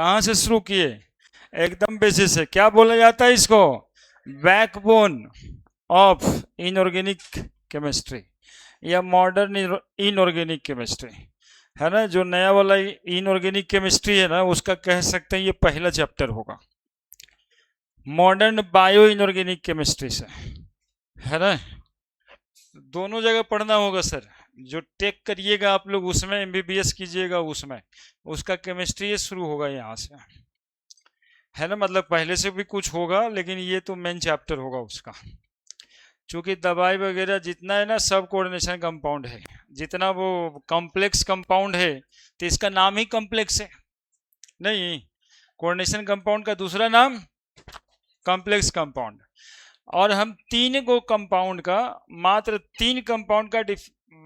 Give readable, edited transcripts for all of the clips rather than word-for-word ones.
कहाँ से शुरू किए? एकदम बेसिस से। क्या बोला जाता है इसको? बैकबोन ऑफ इनऑर्गेनिक केमिस्ट्री या मॉडर्न इनऑर्गेनिक केमिस्ट्री, है ना। जो नया वाला इनऑर्गेनिक केमिस्ट्री है ना, उसका कह सकते हैं ये पहला चैप्टर होगा मॉडर्न बायो इनऑर्गेनिक केमिस्ट्री से, है ना। दोनों जगह पढ़ना होगा सर। जो टेक करिएगा आप लोग उसमें, एमबीबीएस कीजिएगा उसमें, उसका केमिस्ट्री शुरू होगा यहाँ से, है ना। मतलब पहले से भी कुछ होगा, लेकिन ये तो मेन चैप्टर होगा उसका। चूंकि दवाई वगैरह जितना है ना, सब कोऑर्डिनेशन कंपाउंड है। जितना वो कॉम्प्लेक्स कंपाउंड है, तो इसका नाम ही कॉम्प्लेक्स है। नहीं, कोऑर्डिनेशन कंपाउंड का दूसरा नाम कॉम्प्लेक्स कंपाउंड। और हम तीन को कंपाउंड का, मात्र तीन कंपाउंड का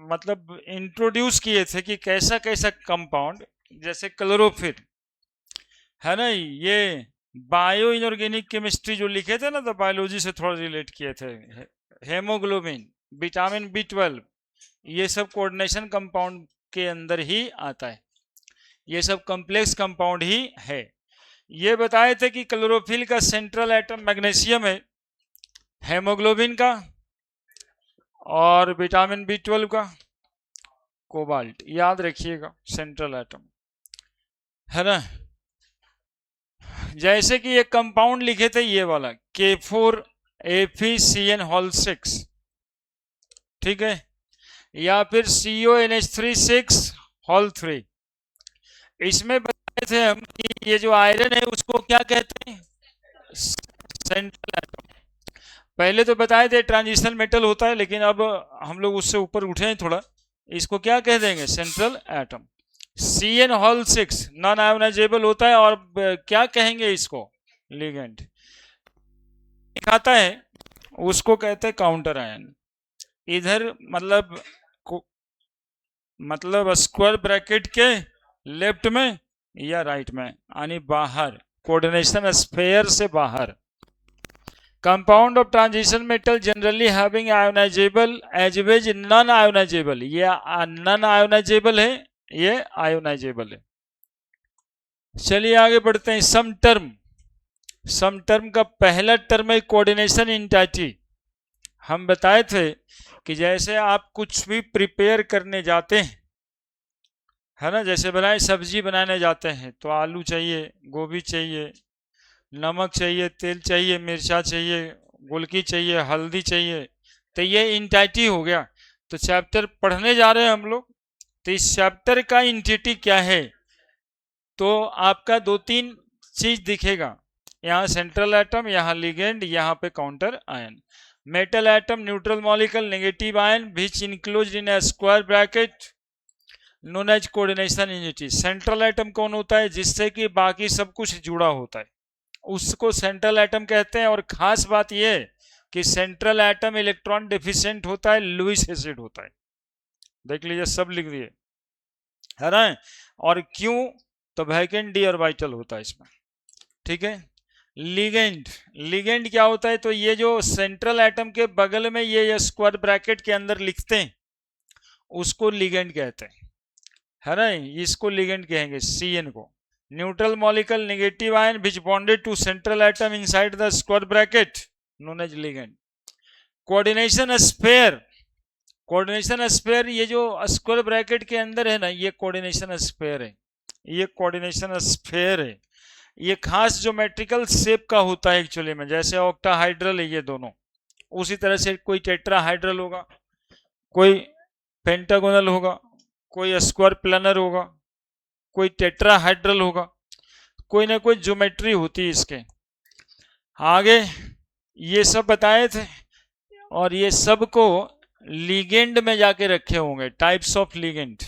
मतलब इंट्रोड्यूस किए थे कि कैसा कैसा कंपाउंड, जैसे क्लोरोफिल, है ना। ये बायो इनऑर्गेनिक केमिस्ट्री जो लिखे थे ना, तो बायोलॉजी से थोड़ा रिलेट किए थे। हेमोग्लोबिन, विटामिन बी 12, ये सब कोऑर्डिनेशन कंपाउंड के अंदर ही आता है। ये सब कॉम्प्लेक्स कंपाउंड ही है। ये बताए थे कि क्लोरोफिल का सेंट्रल एटम मैग्नीशियम है, हेमोग्लोबिन का और विटामिन बी 12 का कोबाल्ट। याद रखिएगा, सेंट्रल एटम, है ना। जैसे कि एक कंपाउंड लिखे थे ये वाला K4FeCN6, ठीक है, या फिर CONH3 6 इसमें बताए थे हम कि ये जो आयरन है उसको क्या कहते हैं? Central atom. पहले तो बताए थे ट्रांजिशनल मेटल होता है, लेकिन अब हम लोग उससे ऊपर उठे हैं थोड़ा। इसको क्या कह देंगे? Central atom. CN6 non ionisable होता है, और क्या कहेंगे इसको? लिगेंड। दिखाता है उसको कहते हैं काउंटर आयन। इधर मतलब स्क्वायर ब्रैकेट के लेफ्ट में या राइट में, यानी बाहर, कोऑर्डिनेशन स्फीयर से बाहर। Compound of transition metal generally having ionisable as well non ionisable. ये नॉन आयोनाइजेबल है, ये आयोनाइजेबल है। चलिए आगे बढ़ते हैं। सम टर्म का पहला टर्म है कोऑर्डिनेशन इंटाइटी। हम बताए थे कि जैसे आप कुछ भी प्रिपेयर करने जाते हैं, है ना, जैसे बनाए सब्जी बनाने जाते हैं तो आलू चाहिए, गोभी चाहिए, नमक चाहिए, तेल चाहिए, मिर्चा चाहिए, गोलकी चाहिए, हल्दी चाहिए। तो ये इंटाइटी हो गया। तो चैप्टर पढ़ने जा रहे हैं हम लोग, तो इस चैप्टर का इंटिटी क्या है? तो आपका दो तीन चीज दिखेगा। यहाँ सेंट्रल एटम, यहाँ लिगेंड, यहाँ पे counter ion. Metal atom neutral molecule negative ion which enclosed in a square bracket known as coordination unity. Central atom कौन होता है? जिससे कि बाकी सब कुछ जुड़ा होता है, उसको सेंट्रल एटम कहते हैं। और खास बात यह कि सेंट्रल एटम इलेक्ट्रॉन डिफिशिएंट होता है, लुईस एसिड होता है। देख लीजिए, सब लिख दिए, है ना। और क्यों? तो वैकेंट डी ऑर्बिटल होता है इसमें, ठीक है। लिगेंड क्या होता है? तो ये जो सेंट्रल एटम के बगल में ये स्क्वायर ब्रैकेट के अंदर लिखते हैं, उसको लिगेंड कहते हैं, है ना। इसको लिगेंड कहेंगे, CN को। Neutral molecule negative ion which bonded to central atom inside the square bracket known as ligand. Coordination sphere, ये जो स्क्वायर ब्रैकेट के अंदर है ना, ये कोऑर्डिनेशन स्फीयर है। ये कोऑर्डिनेशन स्फीयर है। ये खास ज्योमेट्रिकल शेप का होता है एक्चुअली में। जैसे ऑक्टाहाइड्रल है ये दोनों, उसी तरह से कोई टेट्राहाइड्रल होगा, कोई पेंटागोनल होगा, कोई स्क्वायर प्लानर होगा, कोई टेट्राहाइड्रल होगा। कोई ना कोई ज्योमेट्री होती है इसके। आगे ये सब बताए थे, और ये सब को लिगेंड में जाके रखे होंगे। Types of ligand.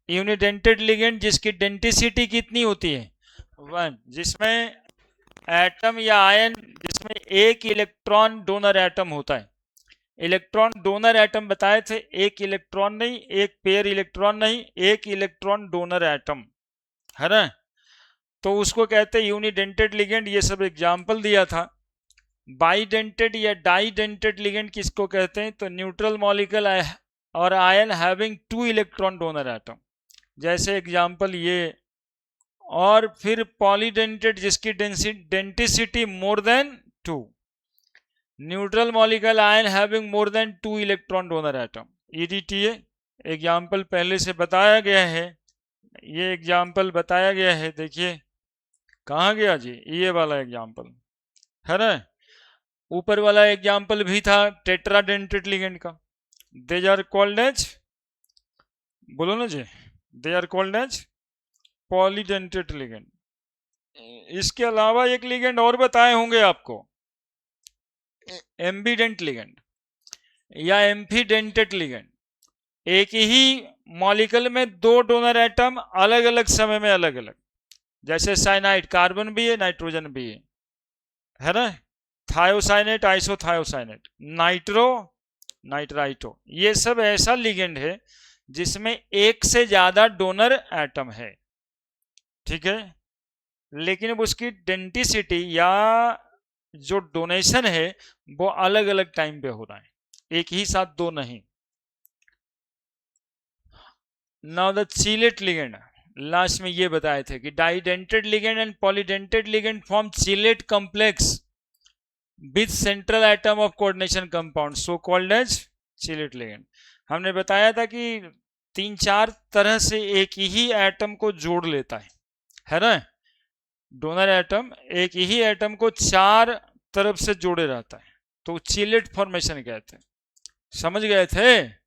Unidentate ligand, जिसकी डेंटिसिटी कितनी होती है? 1, जिसमें एटम या आयन जिसमें एक इलेक्ट्रॉन डोनर एटम होता है। इलेक्ट्रॉन डोनर एटम बताए थे, एक इलेक्ट्रॉन नहीं, एक पेयर इलेक्ट्रॉन नहीं, एक इलेक्ट्रॉन डोनर एटम, है ना। तो उसको कहते हैं यूनिडेंटेड लिगेंड। ये सब एग्जाम्पल दिया था। बाईडेंटेड या डाईडेंटेड लिगेंड किसको कहते हैं? तो न्यूट्रल मॉलिक्यूल और ion having 2 electron donor atom. जैसे एग्जाम्पल ये और फिर पॉलीडेंटेड जिसकी density more than 2, neutral molecular ion having more than 2 electron donor atom, EDTA। Example पहले से बताया गया है, ये एग्जाम्पल बताया गया है, देखिए कहाँ गया जी, ये वाला एग्जाम्पल है ना। ऊपर वाला एग्जाम्पल भी था टेट्राडेंटेड लिगेंड का, दे आर कॉल्ड एज, बोलो ना जी, they are called as polydentate ligand. इसके अलावा एक लिगेंड और बताए होंगे आपको, एम्बीडेंट लिगेंड या एम्फीडेंटेड लिगेंड। एक ही मॉलिक्यूल में 2 डोनर एटम अलग अलग समय में अलग अलग, जैसे साइनाइड, कार्बन भी है नाइट्रोजन भी है ना, थायोसाइनेट, आइसोथायोसाइनेट, नाइट्रो, नाइट्राइटो, ये सब ऐसा लिगेंड है जिसमें एक से ज्यादा डोनर एटम है, ठीक है, लेकिन अब उसकी डेंसिटी या जो डोनेशन है वो अलग अलग टाइम पे हो रहा है, एक ही साथ 2 नहीं। Now the chelate ligand, last में ये बताए थे कि didentate ligand and polydentate ligand form chelate complex with central atom of coordination compound, so called as chelate ligand. हमने बताया था कि 3-4 तरह से एक ही एटम को जोड़ लेता है ना, डोनर एटम एक ही एटम को 4 तरफ से जोड़े रहता है, तो चीलेट फॉर्मेशन कहते हैं। समझ गए थे?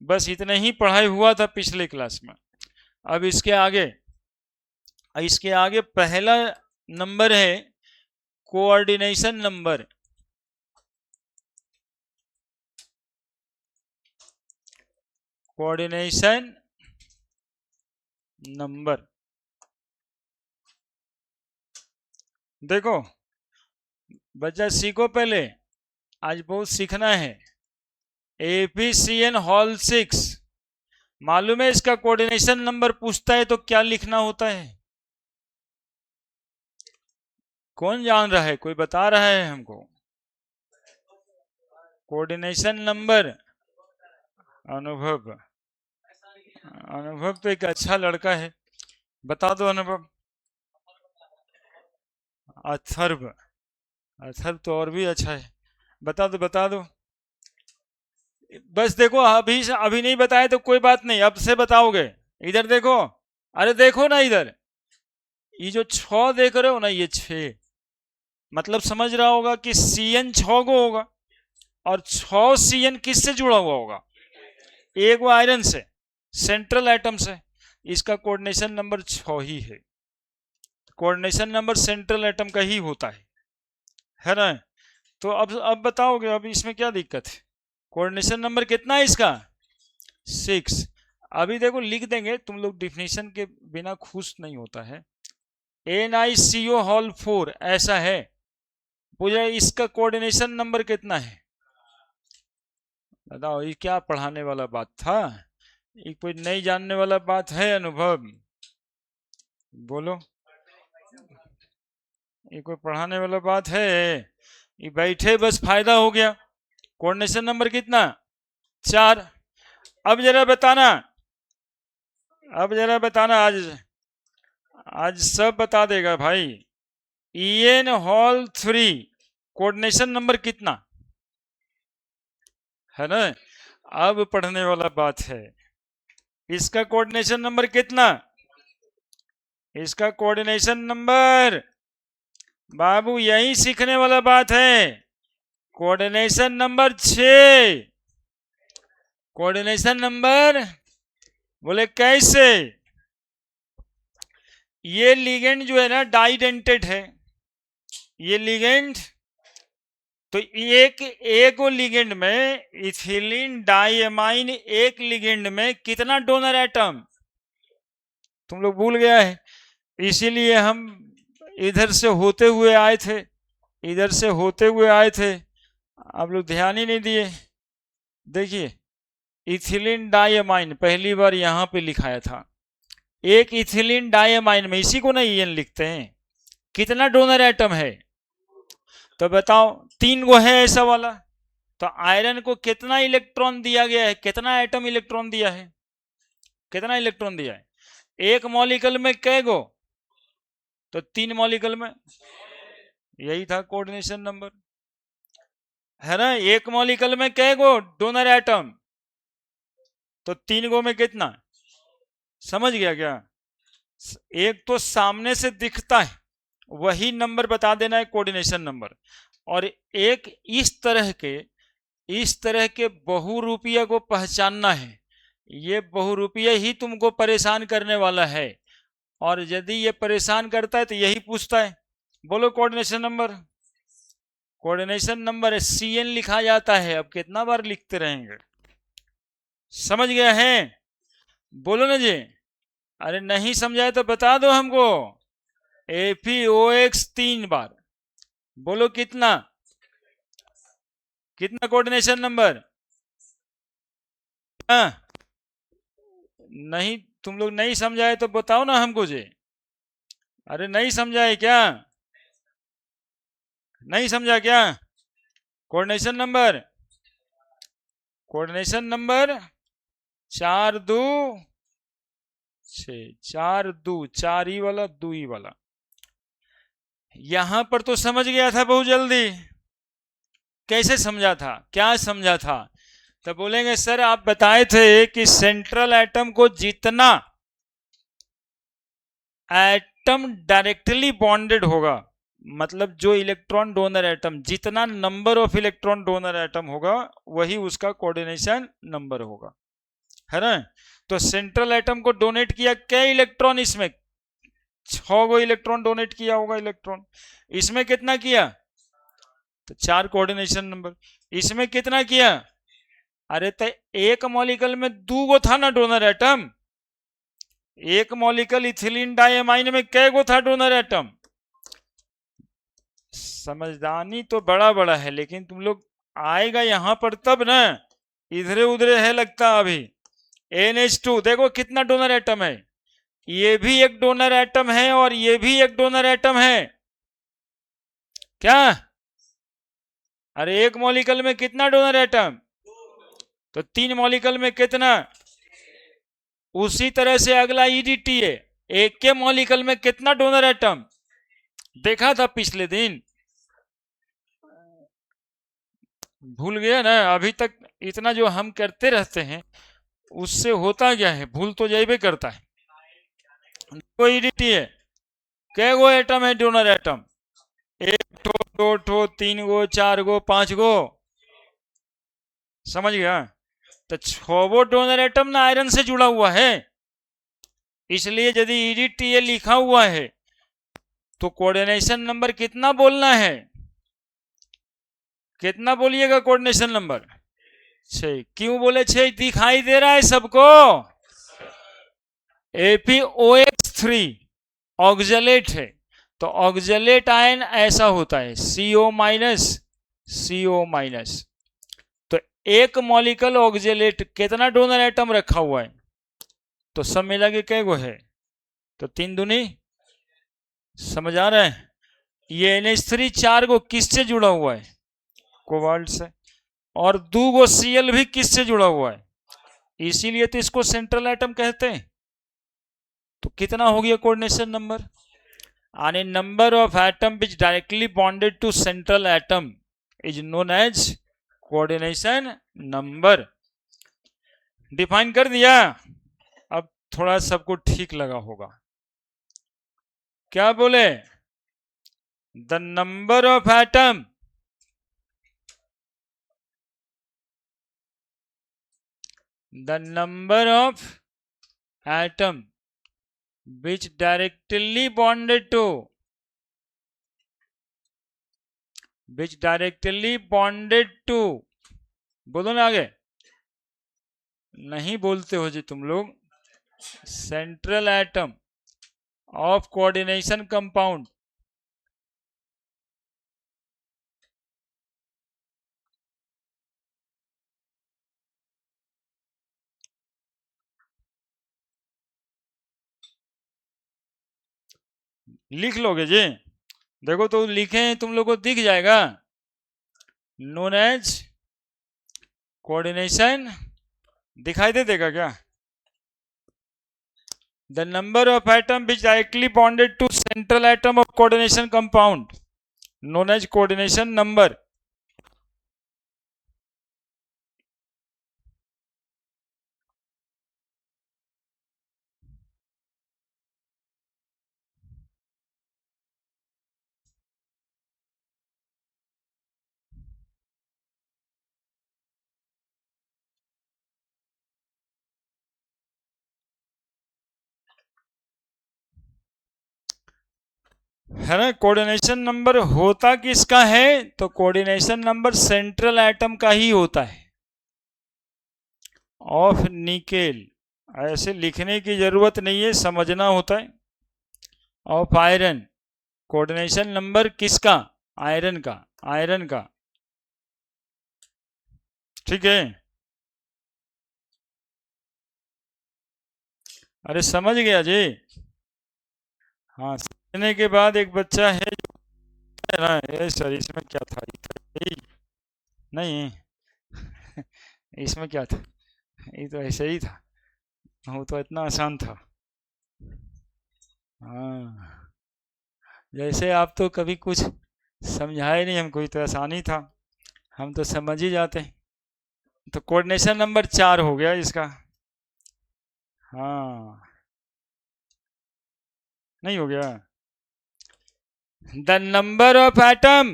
बस इतना ही पढ़ाई हुआ था पिछले क्लास में। अब इसके आगे पहला नंबर है कोऑर्डिनेशन नंबर। कोऑर्डिनेशन नंबर देखो बच्चा, सीखो पहले, आज बहुत सीखना है। एफिशिएंट हॉल 6 मालूम है, इसका कोऑर्डिनेशन नंबर पूछता है तो क्या लिखना होता है? कौन जान रहा है? कोई बता रहा है हमको? कोऑर्डिनेशन नंबर, अनुभव। अनुभव तो एक अच्छा लड़का है, बता दो अनुभव। अथर्व, अथर्व तो और भी अच्छा है, बता दो। बस देखो, अभी नहीं बताए तो कोई बात नहीं, अब से बताओगे। इधर देखो, अरे देखो ना इधर, ये जो 6 देख रहे हो ना, ये 6 मतलब समझ रहा होगा कि CN 6 को होगा, और 6 CN किससे जुड़ा हुआ होगा? एक वो आयरन से, सेंट्रल एटम से। इसका कोऑर्डिनेशन नंबर 6 ही है। कोऑर्डिनेशन नंबर सेंट्रल एटम का ही होता है ना। तो अब बताओगे, अब इसमें क्या दिक्कत है? कोऑर्डिनेशन नंबर कितना है इसका? 6। अभी देखो लिख देंगे, तुम लोग डिफिनेशन के बिना खुश नहीं होता है। NiCO हॉल 4 ऐसा है, पूछा इसका कोऑर्डिनेशन नंबर कितना है? बताओ, ये क्या पढ़ाने वाला बात था? ये कोई नहीं जानने वाला बात है? अनुभव बोलो, ये कोई पढ़ाने वाला बात है? ये बैठे बस फायदा हो गया। कोऑर्डिनेशन नंबर कितना? 4। अब जरा बताना, आज सब बता देगा भाई। EN हॉल 3 कोऑर्डिनेशन नंबर कितना है ना? अब पढ़ने वाला बात है। इसका कोऑर्डिनेशन नंबर कितना? इसका कोऑर्डिनेशन नंबर, बाबू यही सीखने वाला बात है। Coordination number 6। कोऑर्डिनेशन नंबर, बोले कैसे? ये लिगेंड जो है ना डाइडेंटेड है, ये लिगेंड, तो एक लिगेंड में इथिलीन डाइएमाइन, एक लिगेंड में कितना डोनर एटम? तुम लोग भूल गया है, इसीलिए हम इधर से होते हुए आए थे, आप लोग ध्यान ही नहीं दिए। देखिए, इथिलीन डाइएमाइन पहली बार यहां पे लिखाया था। एक इथिलीन डाइएमाइन में, इसी को ना EN लिखते हैं, कितना डोनर एटम है? तो बताओ, 3 गो है ऐसा वाला। तो आयरन को कितना इलेक्ट्रॉन दिया गया है? कितना एटम इलेक्ट्रॉन दिया है? कितना इलेक्ट्रॉन दिया है? एक मॉलिक्यूल में कै गो? तो 3 मॉलिक्यूल में, यही था कोऑर्डिनेशन नंबर, है ना। एक मॉलिक्यूल में कै गो डोनर एटम, तो 3 गो में कितना, समझ गया क्या। एक तो सामने से दिखता है वही नंबर बता देना है कोऑर्डिनेशन नंबर, और एक इस तरह के बहुरूपीय को पहचानना है। ये बहुरूपीय ही तुमको परेशान करने वाला है, और यदि ये परेशान करता है तो यही पूछता है। बोलो coordination number. Coordination number CN लिखा जाता है। अब कितना बार लिखते रहेंगे, समझ गया है। बोलो ना जी। अरे नहीं समझाए तो बता दो हमको। FeOX 3 बार। बोलो कितना, कितना कोऑर्डिनेशन नंबर। हाँ, नहीं, तुम लोग नहीं समझाए तो बताओ ना हमको जी। अरे नहीं समझाए क्या, नहीं समझा क्या। कोऑर्डिनेशन नंबर, कोऑर्डिनेशन नंबर 4 2 6, 4 2, 4 ही वाला 2 ही वाला। यहां पर तो समझ गया था बहुत जल्दी। कैसे समझा था, क्या समझा था। तो बोलेंगे सर आप बताए थे कि सेंट्रल एटम को जितना एटम डायरेक्टली बॉन्डेड होगा, मतलब जो इलेक्ट्रॉन डोनर एटम, जितना number of electron donor atom होगा वही उसका कोऑर्डिनेशन नंबर होगा, है ना। तो सेंट्रल एटम को डोनेट किया क्या इलेक्ट्रॉन, इसमें 6 गो इलेक्ट्रॉन डोनेट किया होगा इलेक्ट्रॉन। इसमें कितना किया, तो 4 कोऑर्डिनेशन नंबर। इसमें कितना किया, अरे तो एक मॉलिक्यूल में 2 गो था ना डोनर एटम। एक मॉलिक्यूल इथिलीन डाइअमाइन में कै गो था डोनर एटम। समझदानी तो बड़ा बड़ा है, लेकिन तुम लोग आएगा यहां पर तब ना, इधरे उधरे है लगता अभी। NH2 देखो कितना डोनर एटम है, ये भी एक डोनर एटम है और ये भी एक डोनर एटम है क्या। अरे एक मॉलिक्यूल में कितना डोनर एटम, तो 3 मॉलिक्यूल में कितना। उसी तरह से अगला EDTA, एक के मॉलिक्यूल में कितना डोनर एटम, देखा था पिछले दिन, भूल गया ना। अभी तक इतना जो हम करते रहते हैं उससे होता क्या है, भूल तो जाइबे करता है। तो EDTA कै गो एटम है डोनर एटम, 1 ठो 2 ठो 3 गो 4 गो 5 गो, समझ गया। तो 6 गो डोनर एटम ना आयरन से जुड़ा हुआ है, इसलिए यदि EDTA लिखा हुआ है तो कोऑर्डिनेशन नंबर कितना बोलना है, कितना बोलिएगा कोऑर्डिनेशन नंबर 6। क्यों बोले 6, दिखाई दे रहा है सबको। FeOX3 ऑक्जेलेट है, तो ऑक्जेलेट आयन ऐसा होता है CO माइनस CO माइनस। तो एक मॉलिक्यूल ऑक्जेलेट कितना डोनर एटम रखा हुआ है, तो सब मिला के कै गो है, तो 3 दूनी, समझ आ रहा है। ये NH3 4 गो किससे जुड़ा हुआ है, कोबाल्ट से, और 2 गो Cl भी किससे जुड़ा हुआ है, इसीलिए तो इसको सेंट्रल एटम कहते हैं। तो कितना हो गया कोऑर्डिनेशन नंबर, यानी number of atom which directly bonded to central atom is known as coordination number. Define कर दिया। अब थोड़ा सबको ठीक लगा होगा, क्या बोले, the number of atom the number of atom which directly bonded to बोलो ना आगे, नहीं बोलते हो जी तुम लोग। Central atom of coordination compound, लिख लोगे जी। देखो तो लिखे तुम लोग को दिख जाएगा, नोन एज कोऑर्डिनेशन, दिखाई दे देगा क्या, the number of atom which directly bonded to central atom of coordination compound known as coordination number. है ना, कोऑर्डिनेशन नंबर होता किसका है? तो कोऑर्डिनेशन नंबर सेंट्रल एटम का ही होता है। ऑफ निकेल, ऐसे लिखने की जरूरत नहीं है, समझना होता है। ऑफ आयरन, कोऑर्डिनेशन नंबर किसका? आयरन का, आयरन का। ठीक है, अरे समझ गया जी। हाँ, समझने के बाद एक बच्चा है ना, ये सर इसमें क्या था? नहीं इसमें क्या था? ये तो ऐसे ही था, वो तो इतना आसान था। हाँ, जैसे आप तो कभी कुछ समझाए नहीं हमको, तो आसानी था, हम तो समझ ही जाते। तो कोऑर्डिनेशन नंबर 4 हो गया इसका। हाँ, नहीं हो गया। The number of atom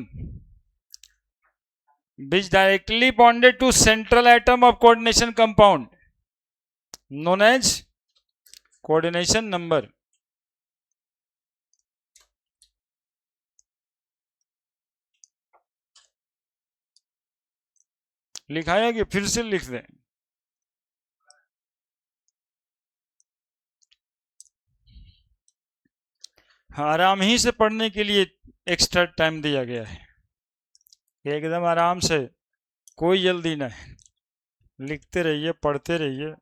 which directly bonded to central atom of coordination compound known as coordination number। लिखाया कि फिर से लिख दें? आराम ही से पढ़ने के लिए एक्स्ट्रा टाइम दिया गया है, एकदम आराम से, कोई जल्दी नहीं, लिखते रहिए, पढ़ते रहिए।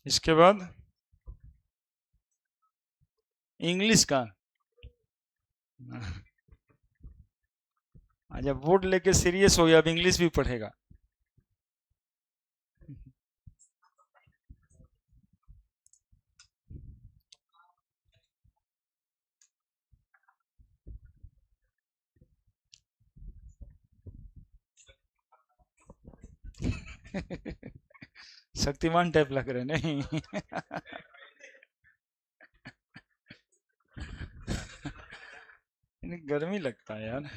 इसके बाद इंग्लिश का, जब बोर्ड लेके सीरियस हो गया, अब इंग्लिश भी पढ़ेगा। शक्तिमान टाइप लग रहे नहीं? गर्मी लगता है यार।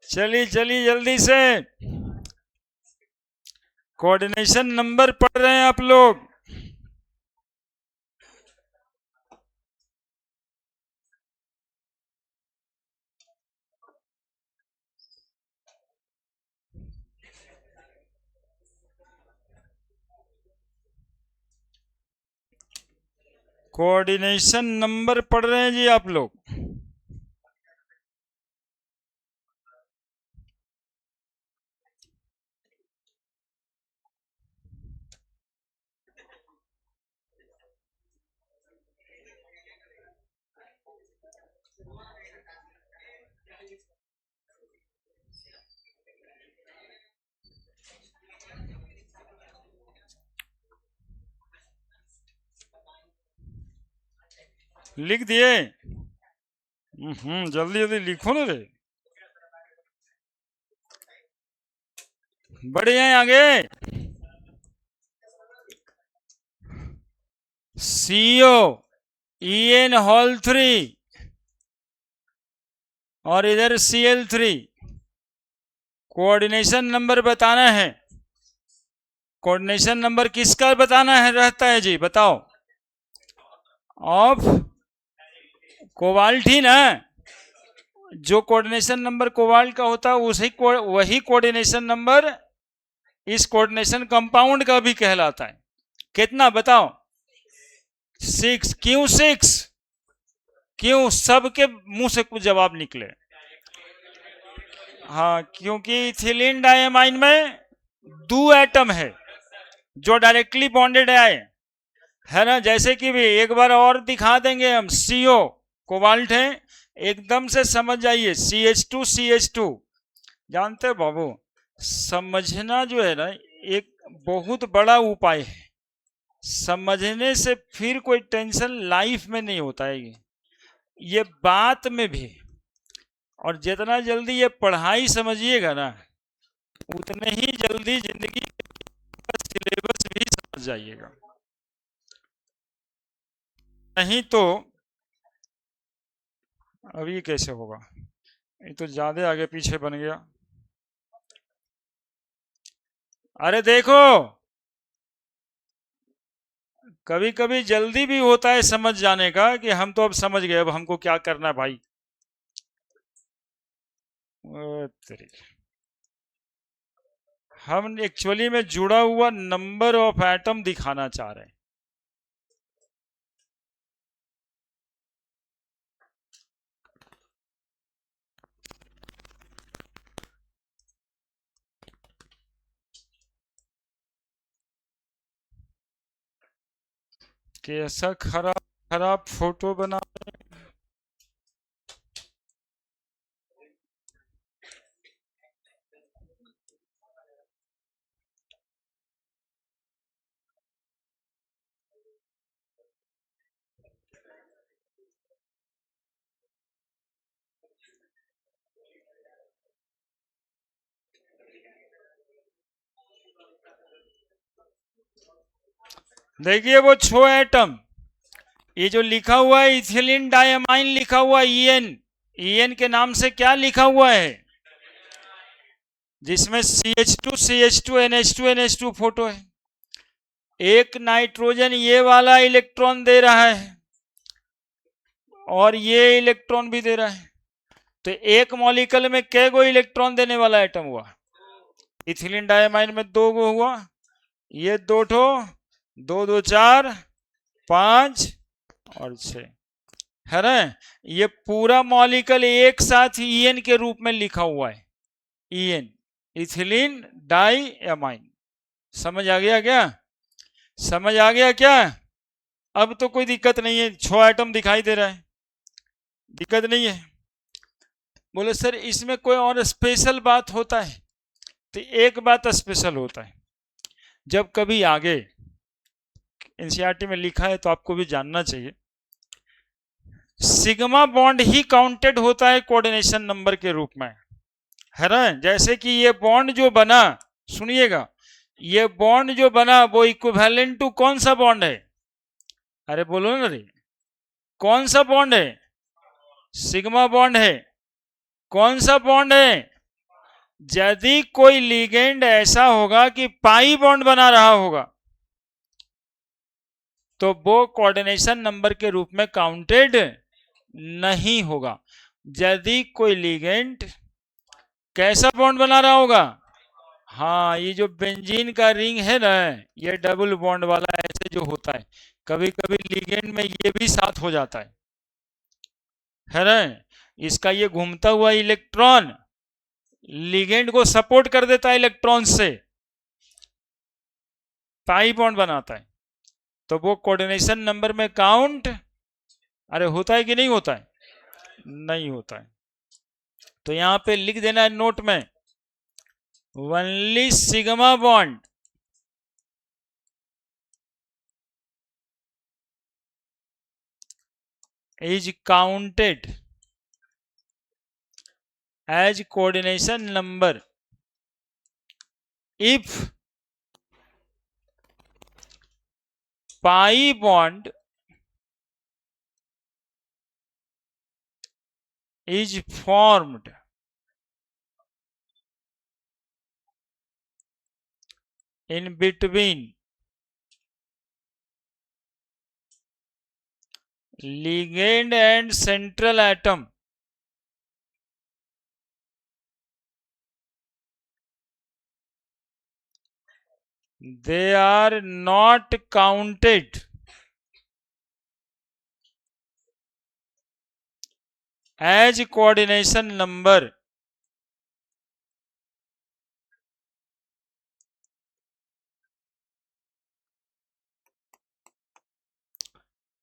चलिए चलिए जल्दी से, कोऑर्डिनेशन नंबर पढ़ रहे हैं आप लोग। कोऑर्डिनेशन नंबर पढ़ रहे हैं जी आप लोग। लिख दिए? जल्दी जल्दी लिखो ना रे, बढ़ जाए आगे। CO EN होल 3 और इधर Cl3, कोऑर्डिनेशन नंबर बताना है। कोऑर्डिनेशन नंबर किसका बताना है रहता है जी, बताओ? ऑफ कोबाल्ट ही ना, जो कोऑर्डिनेशन नंबर कोबाल्ट का होता है वही कोऑर्डिनेशन नंबर इस कोऑर्डिनेशन कंपाउंड का भी कहलाता है। कितना बताओ? 6। क्यों 6? क्यों? सबके मुंह से कुछ जवाब निकले। हाँ, क्योंकि इथिलीन डायमाइन में 2 एटम है जो डायरेक्टली बॉन्डेड है ना। जैसे कि भी एक बार और दिखा देंगे हम, CO कोबाल्ट है, एकदम से समझ जाइए। CH2 CH2 जानते हो बाबू, समझना जो है ना एक बहुत बड़ा उपाय है। समझने से फिर कोई टेंशन लाइफ में नहीं होता है ये बात में भी। और जितना जल्दी ये पढ़ाई समझिएगा ना उतने ही जल्दी जिंदगी का सिलेबस भी समझ जाइएगा। नहीं तो अभी कैसे होगा, ये तो ज्यादा आगे पीछे बन गया। अरे देखो कभी कभी जल्दी भी होता है समझ जाने का कि हम तो अब समझ गए, अब हमको क्या करना है भाई। तेरी हम एक्चुअली में जुड़ा हुआ नंबर ऑफ एटम दिखाना चाह रहे हैं। कैसा खराब खराब फोटो बना। देखिए वो 6 एटम, ये जो लिखा हुआ है इथिलीन डायमाइन लिखा हुआ ईएन, ईएन के नाम से क्या लिखा हुआ है, जिसमें CH2 CH2 NH2 NH2 photo है। एक नाइट्रोजन ये वाला इलेक्ट्रॉन दे रहा है और ये इलेक्ट्रॉन भी दे रहा है, तो एक मॉलिक्यूल में कै गो इलेक्ट्रॉन देने वाला एटम हुआ। इथिलीन डायमाइन में 2 गो हुआ, ये 2 ठो, 2 2 4 5 और 6 है ना। ये पूरा मॉलिक्यूल एक साथ ईएन के रूप में लिखा हुआ है, ईएन इथिलीन डाइएमाइन। समझ आ गया क्या, समझ आ गया क्या। अब तो कोई दिक्कत नहीं है, 6 एटम दिखाई दे रहा है, दिक्कत नहीं है। बोले सर इसमें कोई और स्पेशल बात होता है, तो एक बात स्पेशल होता है, जब कभी आगे एनसीईआरटी में लिखा है तो आपको भी जानना चाहिए, सिग्मा बॉन्ड ही काउंटेड होता है कोऑर्डिनेशन नंबर के रूप में, है ना। जैसे कि ये बॉन्ड जो बना, सुनिएगा, ये बॉन्ड जो बना वो इक्विवेलेंट टू कौन सा बॉन्ड है, अरे बोलो ना रे, कौन सा बॉन्ड है, सिग्मा बॉन्ड है। कौन सा बॉन्ड है, यदि कोई लिगेंड ऐसा होगा कि पाई बॉन्ड बना रहा होगा तो वो कोऑर्डिनेशन नंबर के रूप में काउंटेड नहीं होगा। यदि कोई लिगेंड कैसा बॉन्ड बना रहा होगा, हाँ ये जो बेंजीन का रिंग है ना, ये डबल बॉन्ड वाला ऐसे जो होता है, कभी कभी लिगेंड में ये भी साथ हो जाता है ना। इसका ये घूमता हुआ इलेक्ट्रॉन लिगेंड को सपोर्ट कर देता है इलेक्ट्रॉन से, पाई बॉन्ड बनाता है, तो वो कोऑर्डिनेशन नंबर में काउंट, अरे होता है कि नहीं होता है, नहीं होता है। तो यहां पे लिख देना है नोट में, only sigma bond is counted as coordination number if pi bond is formed in between ligand and central atom they are not counted as coordination number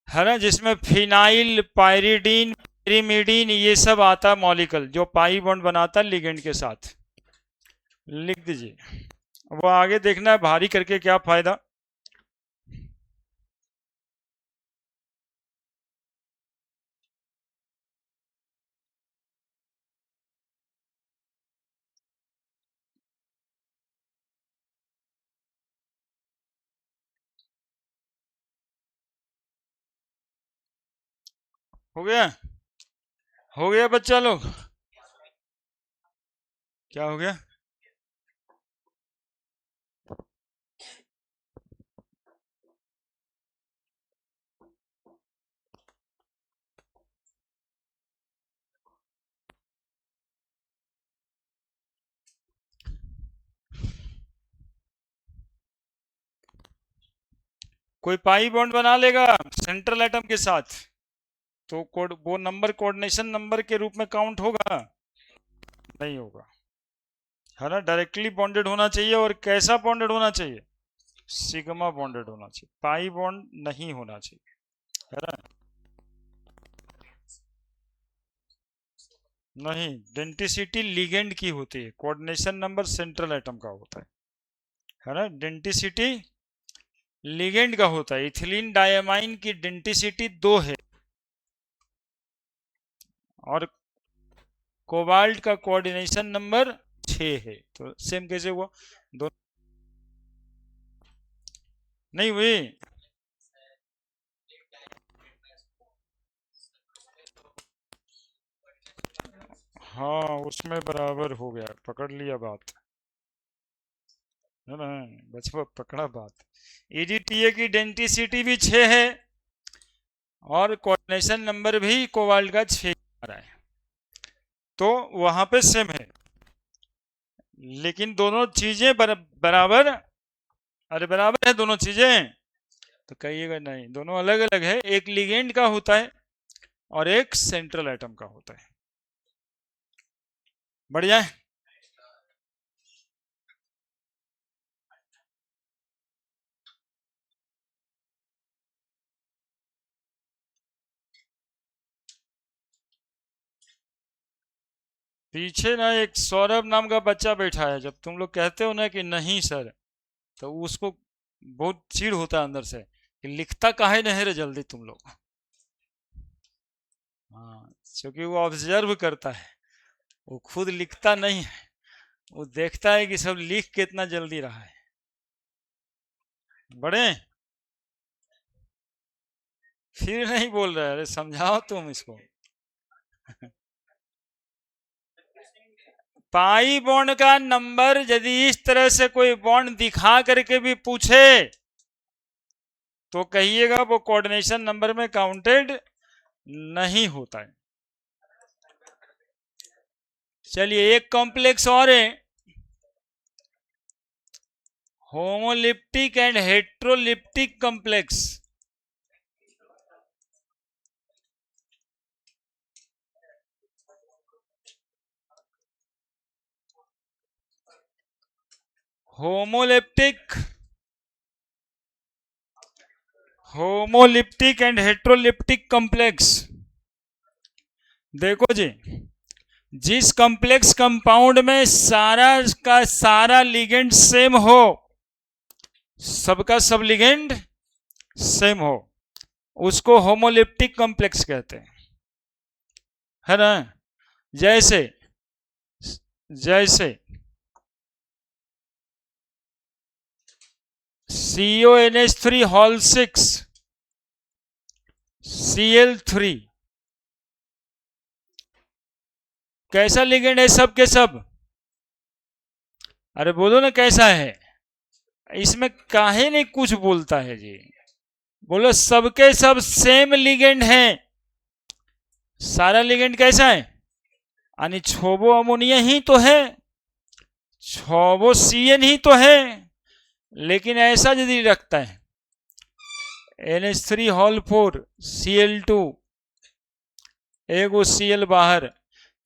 है ना, जिसमें फिनाइल पायरिडीन पिरिमिडीन ये सब आता मॉलिक्यूल जो pi bond बनाता ligand के साथ। लिख दीजिए। वो आगे देखना है भारी करके क्या फायदा। हो गया, हो गया बच्चा लोग, क्या हो गया? कोई पाई बॉन्ड बना लेगा सेंट्रल एटम के साथ तो वो नंबर कोऑर्डिनेशन नंबर के रूप में काउंट होगा? नहीं होगा, है ना। डायरेक्टली बॉन्डेड होना चाहिए। और कैसा बॉन्डेड होना चाहिए? सिग्मा बॉन्डेड होना चाहिए, पाई बॉन्ड नहीं होना चाहिए, है ना। नहीं, डेंटिसिटी लिगेंड की होती है, कोऑर्डिनेशन नंबर सेंट्रल एटम का होता है ना। डेंटिसिटी लिगेंड का होता है। इथिलीन डायमाइन की डेंटिसिटी 2 है और कोबाल्ट का कोऑर्डिनेशन नंबर 6 है। तो सेम कैसे हुआ? दो नहीं हुई। हाँ, उसमें बराबर हो गया, पकड़ लिया बात, है ना। बचपा पकड़ा बात। ईडीटीए की डेंटिसिटी भी 6 है और कोऑर्डिनेशन नंबर भी कोबाल्ट का 6 आ रहा है, तो वहां पे सेम है। लेकिन दोनों चीजें बराबर, अरे बराबर है दोनों चीजें, तो कहिएगा नहीं, दोनों अलग अलग है। एक लिगेंड का होता है और एक सेंट्रल एटम का होता है। बढ़िया है। पीछे ना एक सौरभ नाम का बच्चा बैठा है, जब तुम लोग कहते हो ना कि नहीं सर, तो उसको बहुत चिढ़ होता है अंदर से कि लिखता काहे नहीं रे जल्दी तुम लोग। हाँ, क्योंकि वो ऑब्जर्व करता है, वो खुद लिखता नहीं है, वो देखता है कि सब लिख कितना जल्दी रहा है। बड़े फिर नहीं बोल रहे, अरे समझाओ तुम इसको। पाई बॉन्ड का नंबर यदि इस तरह से कोई बॉन्ड दिखा करके भी पूछे तो कहिएगा वो कोऑर्डिनेशन नंबर में काउंटेड नहीं होता है। चलिए एक कॉम्प्लेक्स और है, homoleptic and heteroleptic complex. Homoleptic homoleptic and heteroleptic complex. देखो जी, जिस कॉम्प्लेक्स कंपाउंड में सारा का सारा लिगेंड सेम हो, सबका सब लिगेंड सेम हो, उसको होमोलिप्टिक कॉम्प्लेक्स कहते हैं, है ना। जैसे जैसे CONH3 हॉल 6 Cl3, कैसा लिगेंड है सब के सब? अरे बोलो ना कैसा है? इसमें काहे नहीं कुछ बोलता है जी? बोलो सबके सब सेम लिगेंड है। सारा लिगेंड कैसा है? यानी छोबो अमोनिया ही तो है, छोबो CN ही तो है। लेकिन ऐसा यदि रखता है NH3 हॉल 4 Cl2, एगो Cl बाहर,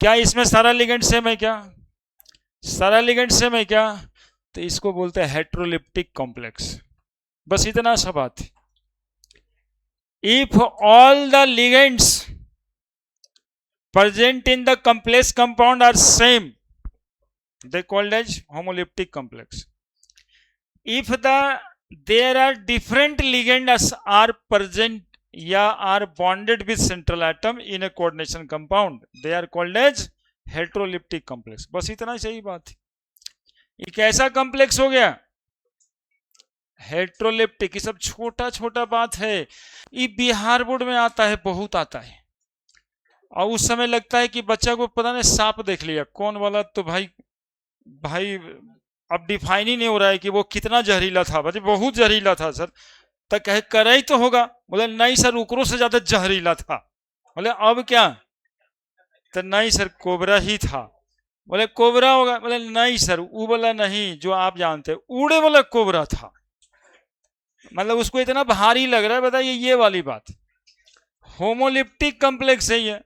क्या इसमें सारा लिगेंड सेम है क्या? सारा लिगेंड सेम है क्या? तो इसको बोलते हैं हेट्रोलिप्टिक कॉम्प्लेक्स। बस इतना सा बात। If all the ligands present in the complex compound are same, they called as homoleptic complex. If there are different ligands are present या are bonded with central atom in a coordination compound, they are called as heteroleptic complex. बस इतना ही सही बात है। ये कैसा complex हो गया? हेट्रोलेप्टिक। ये सब छोटा छोटा बात है, ये बिहार बोर्ड में आता है, बहुत आता है। और उस समय लगता है कि बच्चा को पता नहीं सांप देख लिया कौन वाला, तो भाई भाई अब डिफाइन ही नहीं हो रहा है कि वो कितना जहरीला था। बच्चे बहुत जहरीला था सर, तो कहे करे तो होगा। बोले नहीं सर, उकरों से ज्यादा जहरीला था। बोले अब क्या? तो नहीं सर, कोबरा ही था। बोले कोबरा होगा? बोले नहीं सर, वो बोला नहीं जो आप जानते, उड़े बोला कोबरा था। मतलब उसको इतना भारी लग रहा है। बताइए, ये वाली बात होमोलिप्टिक कॉम्प्लेक्स है ये।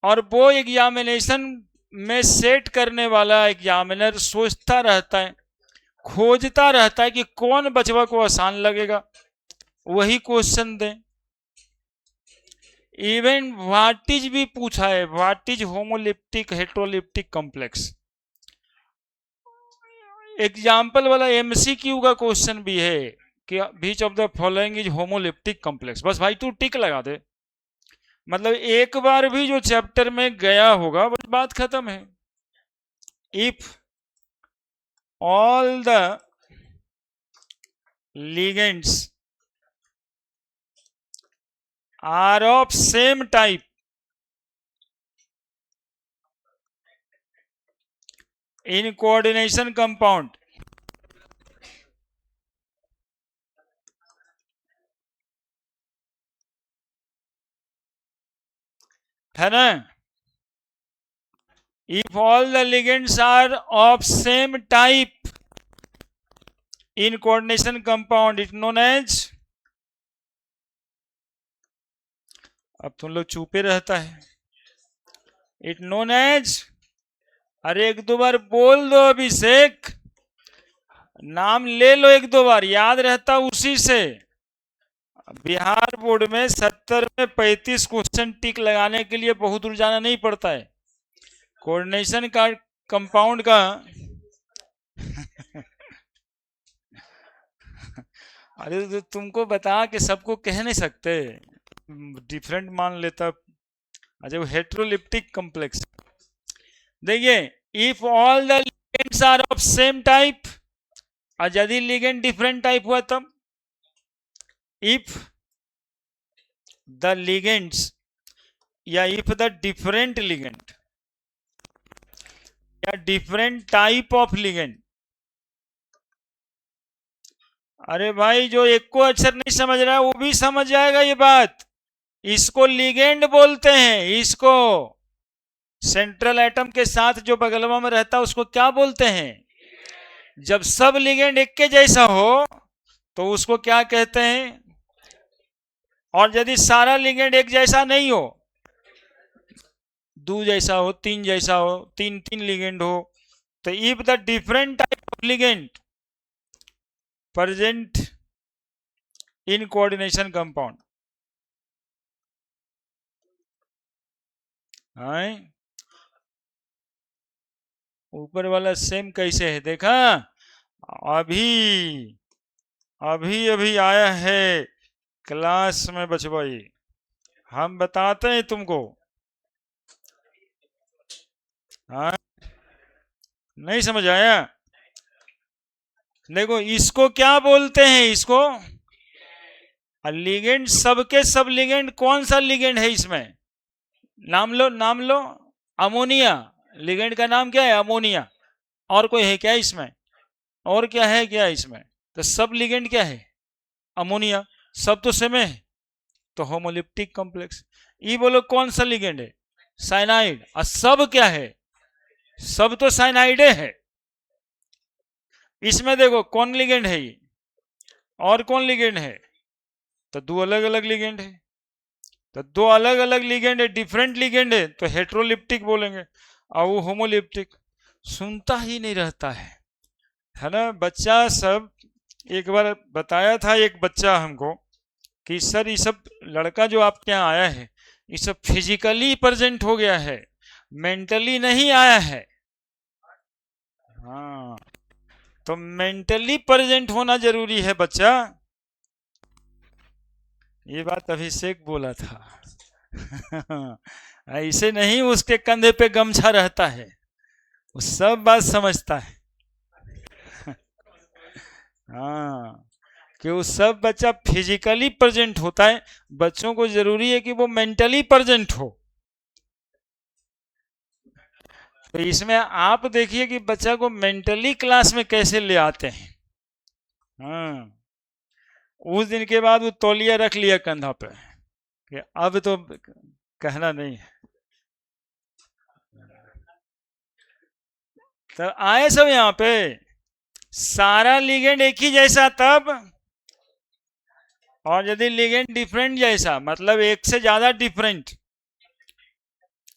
और वो एग्जामिनेशन में सेट करने वाला एग्जामिनर सोचता रहता है, खोजता रहता है कि कौन बचवा को आसान लगेगा, वही क्वेश्चन दें। इवन व्हाट इज भी पूछा है, what is homoleptic heteroleptic complex. Example वाला एमसीक्यू का क्वेश्चन भी है कि which of the following is homoleptic complex. बस भाई तू टिक लगा दे, मतलब एक बार भी जो चैप्टर में गया होगा बस बात खत्म है। If all the ligands are of same type in coordination compound, है ना? If all the ligands are of same type in coordination compound, it known as, अब तुम लोग चुपे रहता है, इट नोन एज, अरे एक दो बार बोल दो अभिषेक, नाम ले लो एक दो बार, याद रहता उसी से। बिहार बोर्ड में 70 में 35 क्वेश्चन टिक लगाने के लिए बहुत दूर जाना नहीं पड़ता है। कोऑर्डिनेशन का कंपाउंड का अरे तो तुमको बता के सबको कह नहीं सकते, डिफरेंट मान लेता। अच्छा, वो हेट्रोलिप्टिक कॉम्प्लेक्स देखिए, if all the ligands are of same type, और यदि लिगेंड डिफरेंट टाइप हुआ तब, इफ द लिगेंड्स या इफ द डिफरेंट लिगेंड या डिफरेंट टाइप ऑफ लिगेंड। अरे भाई जो एक को अक्षर नहीं समझ रहा है वो भी समझ जाएगा ये बात। इसको लिगेंड बोलते हैं, इसको सेंट्रल एटम के साथ जो बगलवा में रहता है उसको क्या बोलते हैं? जब सब लिगेंड एक के जैसा हो तो उसको क्या कहते हैं? और यदि सारा लिगेंड एक जैसा नहीं हो, दो जैसा हो, तीन जैसा हो, तीन तीन लिगेंड हो, तो if the different type of ligand present in coordination compound, ऊपर वाला सेम कैसे है देखा? अभी अभी अभी आया है क्लास में बचवाई, हम बताते हैं तुमको। हाँ, नहीं समझ आया? देखो इसको क्या बोलते हैं, इसको लिगेंड। सबके सब लिगेंड, कौन सा लिगेंड है इसमें? नाम लो, नाम लो। अमोनिया, लिगेंड का नाम क्या है? अमोनिया। और कोई है क्या इसमें? और क्या है क्या इसमें? तो सब लिगेंड क्या है? अमोनिया। सब तो सेम है, तो होमोलिप्टिक कॉम्प्लेक्स। ये बोलो कौन सा लिगेंड है? साइनाइड। और सब क्या है? सब तो साइनाइडे है। इसमें देखो कौन लिगेंड है ये और कौन लिगेंड है? तो दो अलग अलग लिगेंड है। तो दो अलग अलग लिगेंड है, डिफरेंट लिगेंड है, तो हेट्रोलिप्टिक बोलेंगे। और वो होमोलिप्टिक सुनता ही नहीं रहता है ना बच्चा सब। एक बार बताया था एक बच्चा हमको कि सर ये सब लड़का जो आपके यहाँ आया है ये सब फिजिकली प्रेजेंट हो गया है, मेंटली नहीं आया है। हाँ, तो मेंटली प्रेजेंट होना जरूरी है बच्चा। ये बात अभिषेक बोला था। ऐसे नहीं उसके कंधे पे गमछा रहता है, वो सब बात समझता है। हाँ, कि वो सब बच्चा फिजिकली प्रेजेंट होता है, बच्चों को जरूरी है कि वो मेंटली प्रेजेंट हो। तो इसमें आप देखिए कि बच्चा को मेंटली क्लास में कैसे ले आते हैं। हाँ, उस दिन के बाद वो तौलिया रख लिया कंधा पे कि अब तो कहना नहीं है। तो आए सब यहाँ पे, सारा लिगेंड एक ही जैसा तब, और यदि लिगेंड डिफरेंट जैसा मतलब एक से ज्यादा डिफरेंट।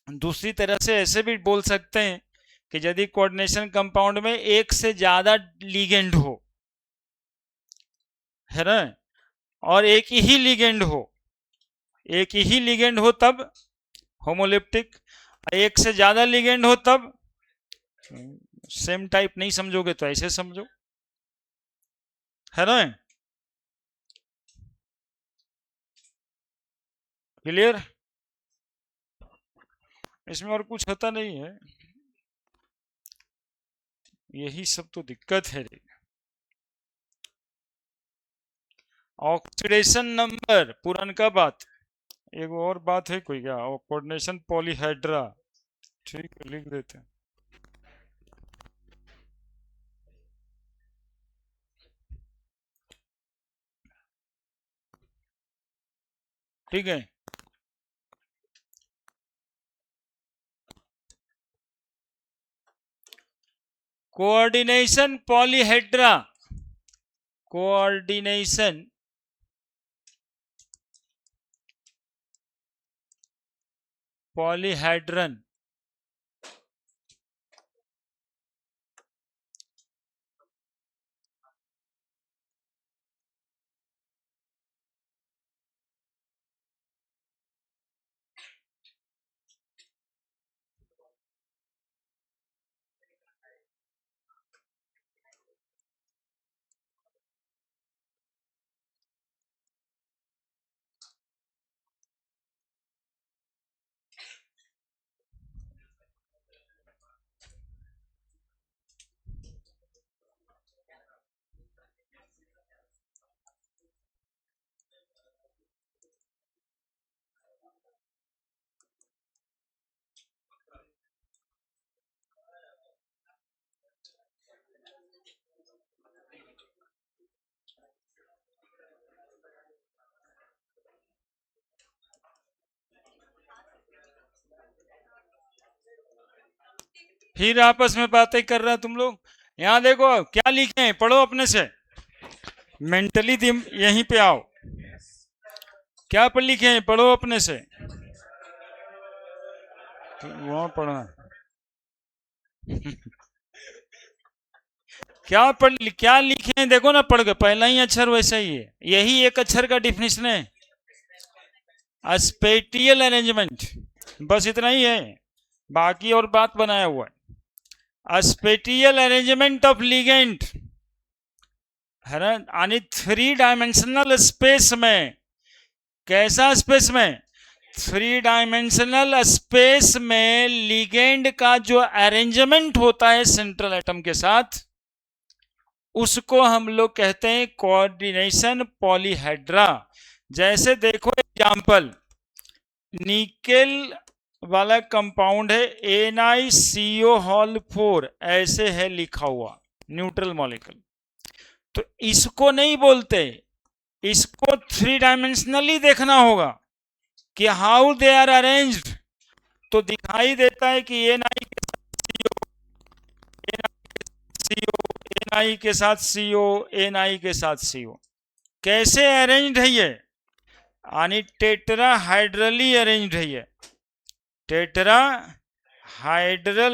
दूसरी तरह से ऐसे भी बोल सकते हैं कि यदि कोऑर्डिनेशन कंपाउंड में एक से ज्यादा लिगेंड हो, है ना, और एक ही लिगेंड हो, एक ही लिगेंड हो तब होमोलिप्टिक, एक से ज्यादा लिगेंड हो तब सेम टाइप। नहीं समझोगे तो ऐसे समझो, है ना। क्लियर। इसमें और कुछ होता नहीं है, यही सब तो दिक्कत है। ऑक्सीडेशन नंबर पुरानका बात, एक और बात है कोई क्या, कोऑर्डिनेशन पॉलीहेड्रा, ठीक है लिख देते हैं। ठीक है, कोऑर्डिनेशन पॉलीहेड्रा, कोऑर्डिनेशन पॉलीहेड्रन, फिर आपस में बातें कर रहा तुम लोग। यहां देखो क्या लिखे हैं, पढ़ो अपने से, मेंटली यहीं पे आओ, क्या पर लिखे हैं पढ़ो अपने से, वहां पढ़ना। क्या लिखे हैं देखो ना, पढ़ के पहला ही अक्षर वैसा ही है, यही एक अक्षर का डिफिनेशन है, स्पेटियल अरेंजमेंट, बस इतना ही है, बाकी और बात बनाया हुआ है। स्पेटियल अरेंजमेंट ऑफ लिगेंड, है ना, यानी 3 डायमेंशनल स्पेस में। कैसा स्पेस में? 3 डायमेंशनल स्पेस में लिगेंड का जो अरेंजमेंट होता है सेंट्रल एटम के साथ, उसको हम लोग कहते हैं कोऑर्डिनेशन पॉलीहेड्रा। जैसे देखो एग्जांपल, निकेल वाला कंपाउंड है NiCO4, ऐसे है लिखा हुआ न्यूट्रल मॉलिक्यूल, तो इसको नहीं बोलते, इसको 3 डायमेंशनली देखना होगा कि हाउ दे आर अरेंज्ड। तो दिखाई देता है कि Ni Ni के साथ CO, Ni के साथ CO, कैसे अरेंज्ड है ये, यानी टेट्राहाइड्रली अरेंज्ड है ये, टेट्राहाइड्रल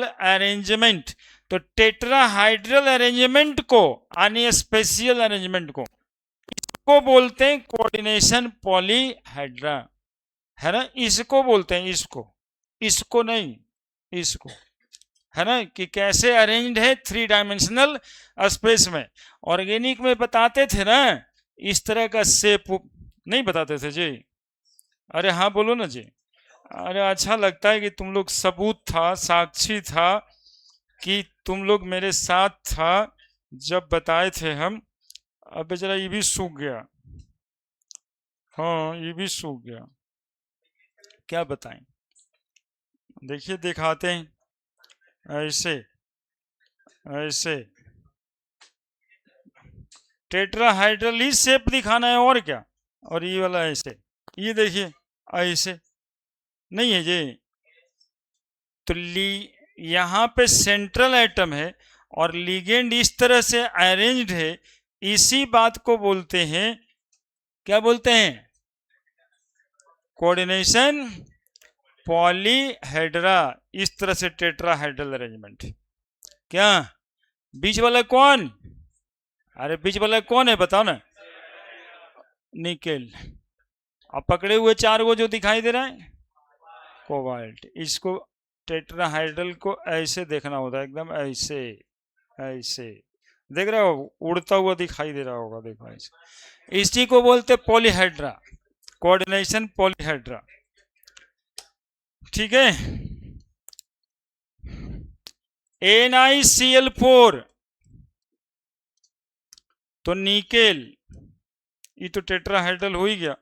अरेंजमेंट। तो टेट्राहाइड्रल अरेंजमेंट को यानी स्पेशियल अरेंजमेंट को बोलते हैं कोऑर्डिनेशन पॉलीहेड्रा, है ना, इसको बोलते हैं, इसको, इसको नहीं, इसको, है ना, कि कैसे अरेंज्ड है 3 डायमेंशनल स्पेस में। ऑर्गेनिक में बताते थे ना इस तरह का शेप, नहीं बताते थे जी? अरे हाँ बोलो ना जी। अरे अच्छा लगता है कि तुम लोग सबूत था, साक्षी था कि तुम लोग मेरे साथ था जब बताए थे हम। अब बेचारा ये भी सूख गया, हाँ ये भी सूख गया, क्या बताएं। देखिए दिखाते हैं, ऐसे ऐसे टेट्राहाइड्रल ही शेप दिखाना है और क्या। और ये वाला ऐसे, ये देखिए ऐसे नहीं है जी। तो यहाँ पे सेंट्रल एटम है और लिगेंड इस तरह से अरेंज्ड है, इसी बात को बोलते हैं, क्या बोलते हैं? Coordination polyhedra. इस तरह से टेट्राहाइड्रल अरेंजमेंट। क्या बीच वाला कौन? अरे बीच वाला कौन है बताओ ना? निकेल। अब पकड़े हुए 4 गो जो दिखाई दे रहा है कोबाल्ट। इसको टेट्राहाइड्रल को ऐसे देखना होता है, एकदम ऐसे ऐसे। देख रहे हो उड़ता हुआ दिखाई दे रहा होगा, देखो ऐसे। इसी को बोलते पॉलीहेड्रा, कोऑर्डिनेशन पॉलीहेड्रा। ठीक है। NiCl4 तो निकेल, ये तो टेट्राहाइड्रल हो ही गया।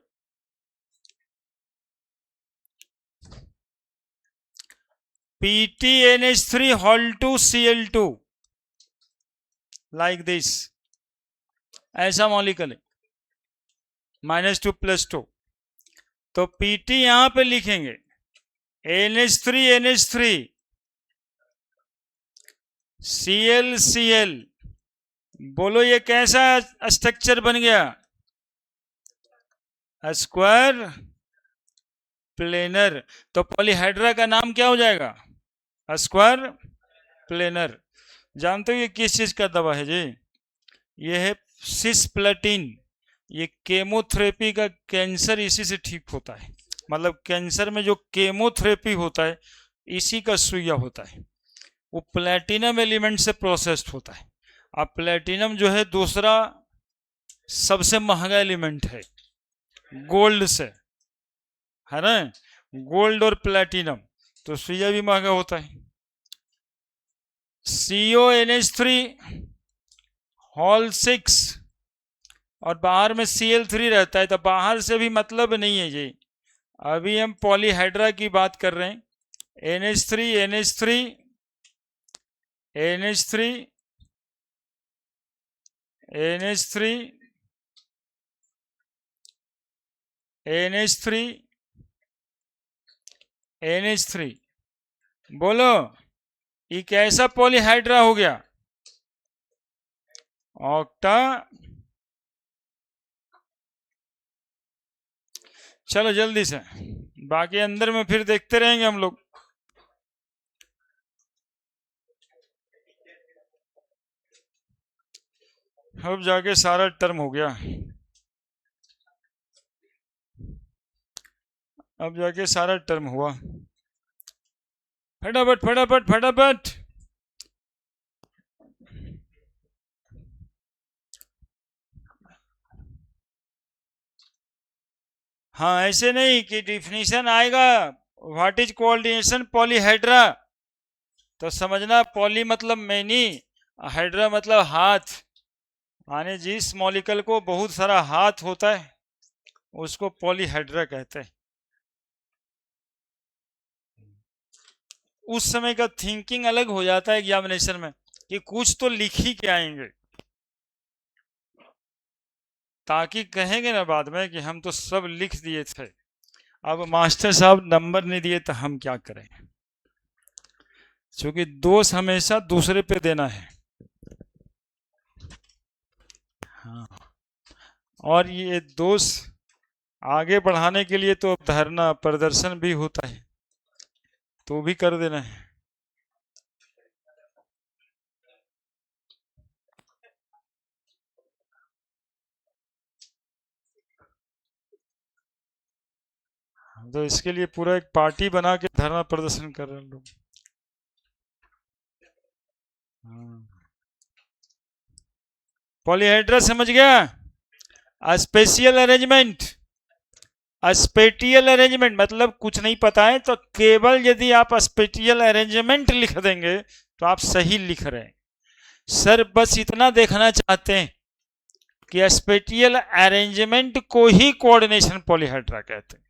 PtNH3 Hol2Cl2 लाइक दिस, ऐसा मॉलिक्यूल है, -2 + 2। तो Pt यहां पे लिखेंगे NH3 Cl। बोलो ये कैसा स्ट्रक्चर बन गया? Square planar. तो पॉलीहाइड्रा का नाम क्या हो जाएगा? Square planar. जानते हो ये किस चीज का दवा है जी? ये है सिस्प्लेटिन। ये केमोथेरेपी का, कैंसर इसी से ठीक होता है। मतलब कैंसर में जो केमोथेरेपी होता है इसी का सुइया होता है। वो प्लेटिनम एलिमेंट से प्रोसेस्ड होता है। अब प्लेटिनम जो है दूसरा सबसे महंगा एलिमेंट है गोल्ड से, है ना? गोल्ड और प्लेटिनम, तो सुइया भी महंगा होता है। CONH3 Hol6 और बाहर में Cl3 रहता है, तो बाहर से भी मतलब नहीं है जी। अभी हम पॉलीहाइड्रा की बात कर रहे हैं। NH3 NH3 NH3 NH3 NH3 NH3। बोलो ये कैसा पॉलीहाइड्रा हो गया? ऑक्टा। चलो जल्दी से, बाकी अंदर में फिर देखते रहेंगे हम लोग। अब जाके सारा टर्म हो गया, अब जाके सारा टर्म हुआ। फटाफट फटाफट फटाफट। हाँ ऐसे नहीं कि डिफिनीशन आएगा व्हाट इज कोऑर्डिनेशन पॉलीहाइड्रा, तो समझना पॉली मतलब मैनी, हाइड्रा मतलब हाथ। माने जिस मॉलिक्यूल को बहुत सारा हाथ होता है उसको पॉलीहाइड्रा कहते हैं। उस समय का थिंकिंग अलग हो जाता है एग्जामिनेशन में कि कुछ तो लिख ही के आएंगे, ताकि कहेंगे ना बाद में कि हम तो सब लिख दिए थे, अब मास्टर साहब नंबर नहीं दिए तो हम क्या करें। क्योंकि दोष हमेशा दूसरे पे देना है। हाँ, और ये दोष आगे बढ़ाने के लिए तो धरना प्रदर्शन भी होता है, तो भी कर देना है। तो इसके लिए पूरा एक पार्टी बना के धरना प्रदर्शन कर रहे हैं लोग। पॉलीहेड्रा समझ गया। स्पेशियल अरेंजमेंट, स्पेटियल अरेंजमेंट मतलब कुछ नहीं पता है तो केवल यदि आप स्पेटियल अरेंजमेंट लिख देंगे तो आप सही लिख रहे हैं। सर बस इतना देखना चाहते हैं कि स्पेटियल अरेंजमेंट को ही कोऑर्डिनेशन पॉलीहेड्रा कहते हैं।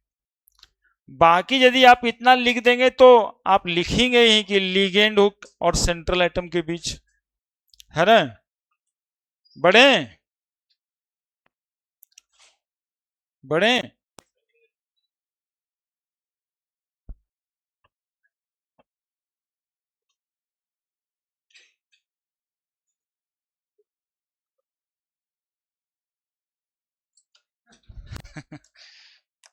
बाकी यदि आप इतना लिख देंगे तो आप लिखेंगे ही कि लिगेंड हुक और सेंट्रल एटम के बीच है ना। बढ़े बढ़े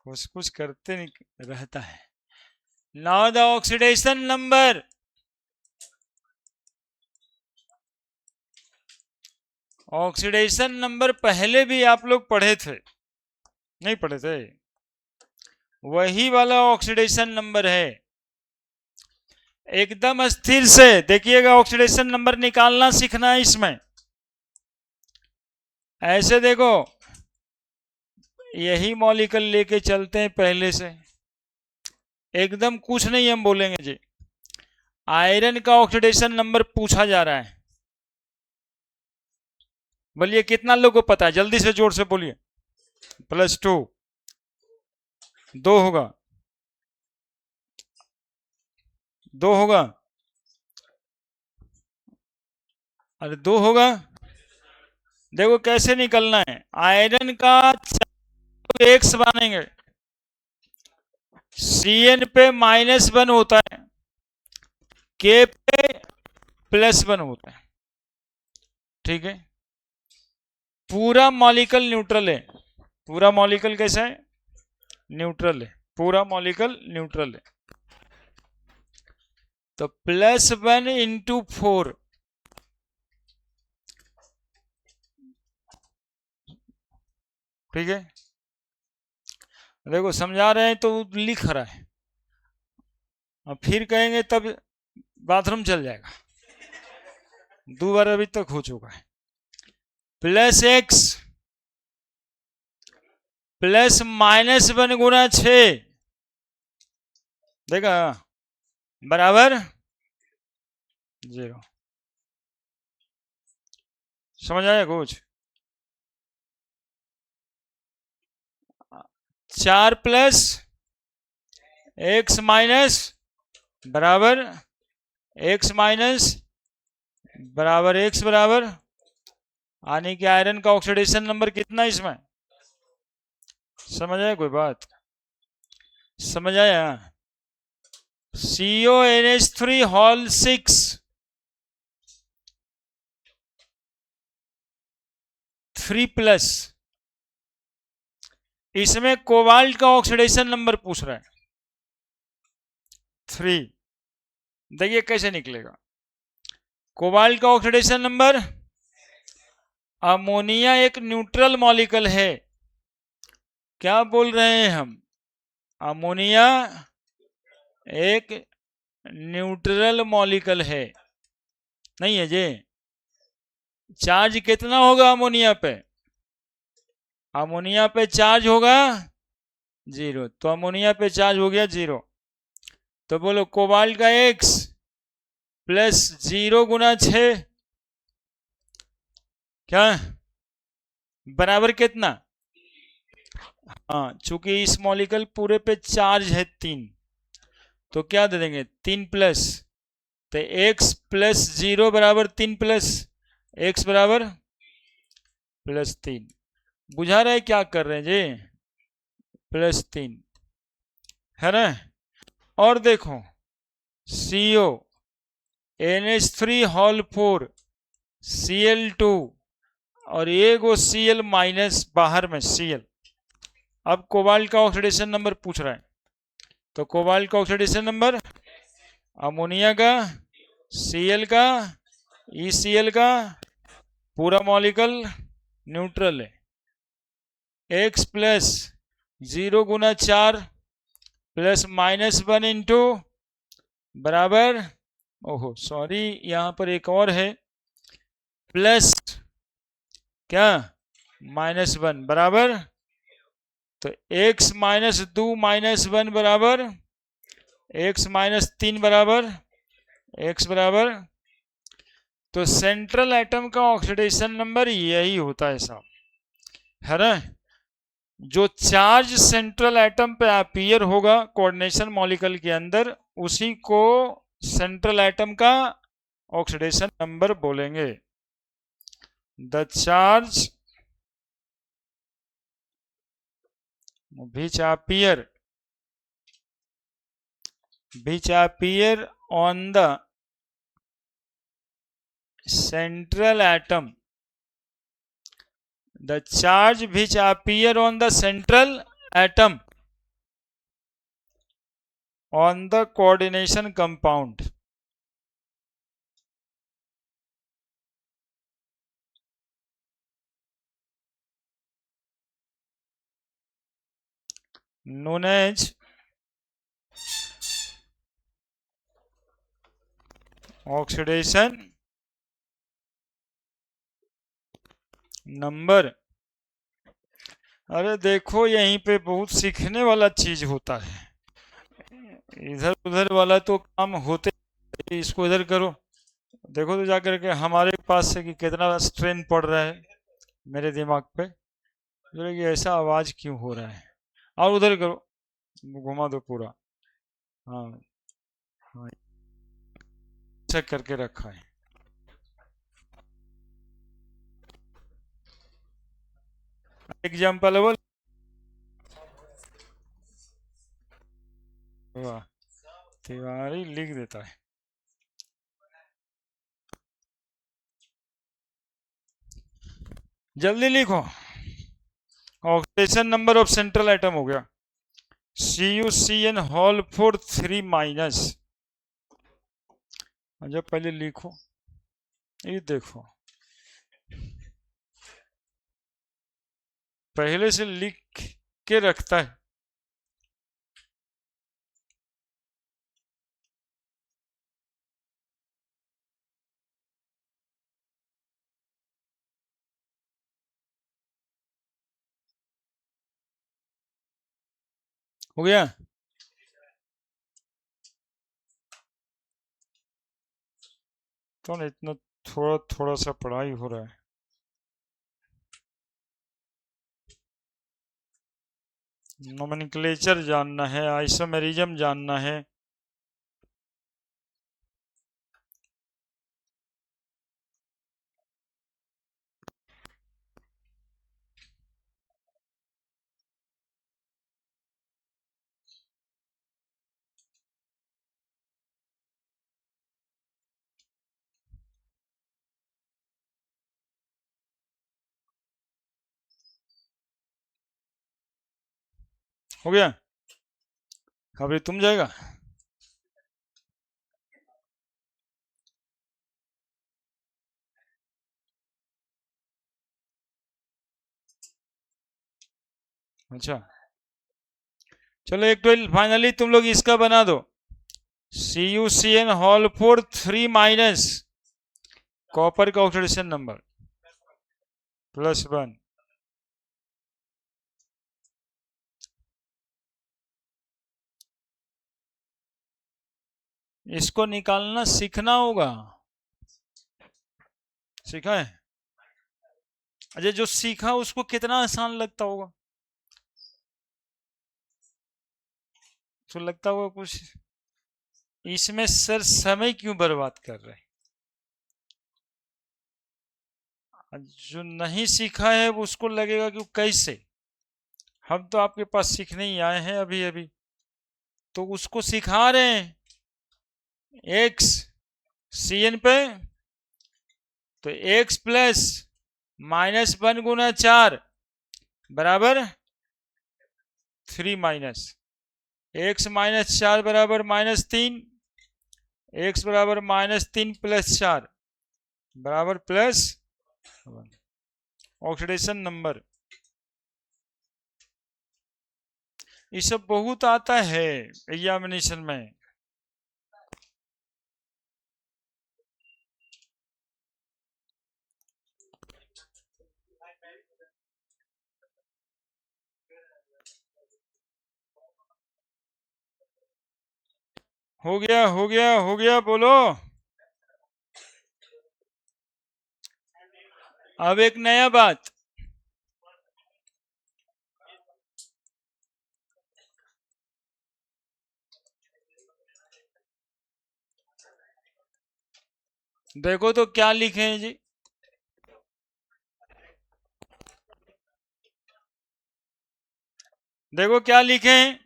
कुछ कुछ करते नहीं रहता है। Now the oxidation number, oxidation number पहले भी आप लोग पढ़े थे, नहीं पढ़े थे? वही वाला ऑक्सीडेशन नंबर है। एकदम स्थिर से देखिएगा, ऑक्सीडेशन नंबर निकालना सीखना है इसमें। ऐसे देखो, यही मॉलिक्यूल लेके चलते हैं पहले से, एकदम कुछ नहीं हम बोलेंगे जी। आयरन का ऑक्सीडेशन नंबर पूछा जा रहा है, बोलिए कितना लोगों को पता है? जल्दी से जोर से बोलिए। +2, 2 होगा, 2 होगा, अरे 2 होगा। देखो कैसे निकलना है। आयरन का एक्स बनेंगे, Cn पे -1 होता है, K पे +1 होता है, ठीक है। पूरा मॉलिक्यूल न्यूट्रल है, पूरा मॉलिक्यूल कैसा है? न्यूट्रल है, पूरा मॉलिक्यूल न्यूट्रल है। तो +1 × 4, ठीक है। देखो समझा रहे हैं तो लिख रहा है, अब फिर कहेंगे तब बाथरूम चल जाएगा। 2 बार अभी तक हो चुका है। +x +-1 गुना 6, देखा, बराबर 0। समझ आया कुछ? 4 + x माइनस बराबर x माइनस बराबर x बराबर, यानी कि आयरन का ऑक्सीडेशन नंबर कितना इसमें? समझ आया कोई बात? समझ आया? CONH3 होल 6 3+, इसमें कोबाल्ट का ऑक्सीडेशन नंबर पूछ रहा है 3। देखिए कैसे निकलेगा। कोबाल्ट का ऑक्सीडेशन नंबर, अमोनिया एक न्यूट्रल मॉलिक्यूल है, क्या बोल रहे हैं हम? अमोनिया एक न्यूट्रल मॉलिक्यूल है, नहीं है जी? चार्ज कितना होगा अमोनिया पे? अमोनिया पे चार्ज होगा 0, तो अमोनिया पे चार्ज हो गया 0। तो बोलो कोबाल्ट का x +0 × 6 क्या बराबर कितना? हाँ, चूंकि इस मॉलिक्यूल पूरे पे चार्ज है 3, तो क्या दे देंगे 3+, तो x +0 बराबर 3+, x बराबर +3। बुझा रहे क्या कर रहे हैं जी? +3 है ना। और देखो CONH3 होल 4 Cl2 और ये गो Cl- बाहर में Cl। अब कोबाल्ट का ऑक्सीडेशन नंबर पूछ रहा है, तो कोबाल्ट का ऑक्सीडेशन नंबर, अमोनिया का, Cl का, ECl का, पूरा मॉलिक्यूल न्यूट्रल है, x +0 × 4 +-1 × बराबर ओहो सॉरी, यहाँ पर एक और है, प्लस क्या -1 बराबर, तो x -2 -1 बराबर x-3 बराबर x बराबर, तो सेंट्रल एटम का ऑक्सीडेशन नंबर यही होता है साहब, है ना। जो चार्ज सेंट्रल एटम पे अपीयर होगा कोऑर्डिनेशन मॉलिक्यूल के अंदर, उसी को सेंट्रल एटम का ऑक्सीडेशन नंबर बोलेंगे। The charge which appear on the central atom, the charge which appear on the central atom on the coordination compound, known as oxidation number. अरे देखो यहीं पे बहुत सीखने वाला चीज होता है, इधर उधर वाला तो काम होते, इसको इधर करो, देखो तो जाकर के हमारे पास से कि कितना स्ट्रेन पड़ रहा है मेरे दिमाग पे, कि ऐसा आवाज क्यों हो रहा है, और उधर करो, घुमा दो पूरा, हाँ हाँ चेक करके रखा है। एग्जाम्पल वाह, तिवारी लिख देता है, जल्दी लिखो। Oxidation number of central atom हो गया CuCN होल फोर 3-। अच्छा पहले लिखो, ये देखो पहले से लिख के रखता है, हो गया। तो ना इतना थोड़ा थोड़ा सा पढ़ाई हो रहा है, नोमेनक्लेचर जानना है, आइसोमेरिज्म जानना है, हो गया। अभी तुम जाएगा, अच्छा चलो एक तो फाइनली तुम लोग इसका बना दो, CuCN होल फोर 3- कॉपर का ऑक्सीडेशन नंबर +1, इसको निकालना सीखना होगा, सीखा है। अच्छा जो सीखा उसको कितना आसान लगता होगा, तो लगता होगा कुछ इसमें सर समय क्यों बर्बाद कर रहे हैं, जो नहीं सीखा है उसको लगेगा कि कैसे, हम तो आपके पास सीखने ही आए हैं अभी अभी, तो उसको सिखा रहे हैं एक्स CN पे, तो x +-1 गुना 4 बराबर 3-, x -4 बराबर -3, x बराबर -3 + 4 बराबर +1, ऑक्सीडेशन नंबर। ये सब बहुत आता है एग्जामिनेशन में, हो गया हो गया हो गया, बोलो। अब एक नया बात, देखो तो क्या लिखे हैं जी। देखो क्या लिखे हैं,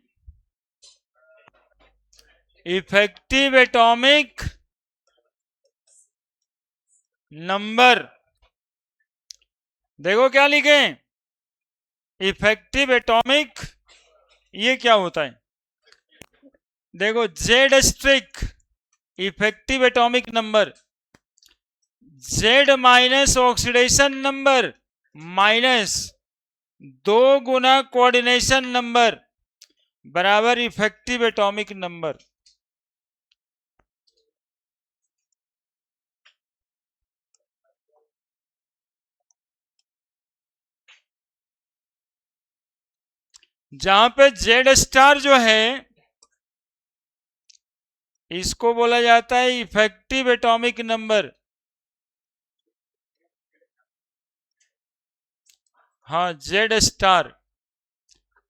इफेक्टिव एटॉमिक नंबर। देखो क्या लिखे हैं, इफेक्टिव एटॉमिक, ये क्या होता है? देखो Z strict effective atomic number, Z minus oxidation number minus 2 गुना कोऑर्डिनेशन नंबर बराबर इफेक्टिव एटॉमिक नंबर। जहां पे जेड स्टार जो है इसको बोला जाता है इफेक्टिव एटॉमिक नंबर। हाँ, जेड स्टार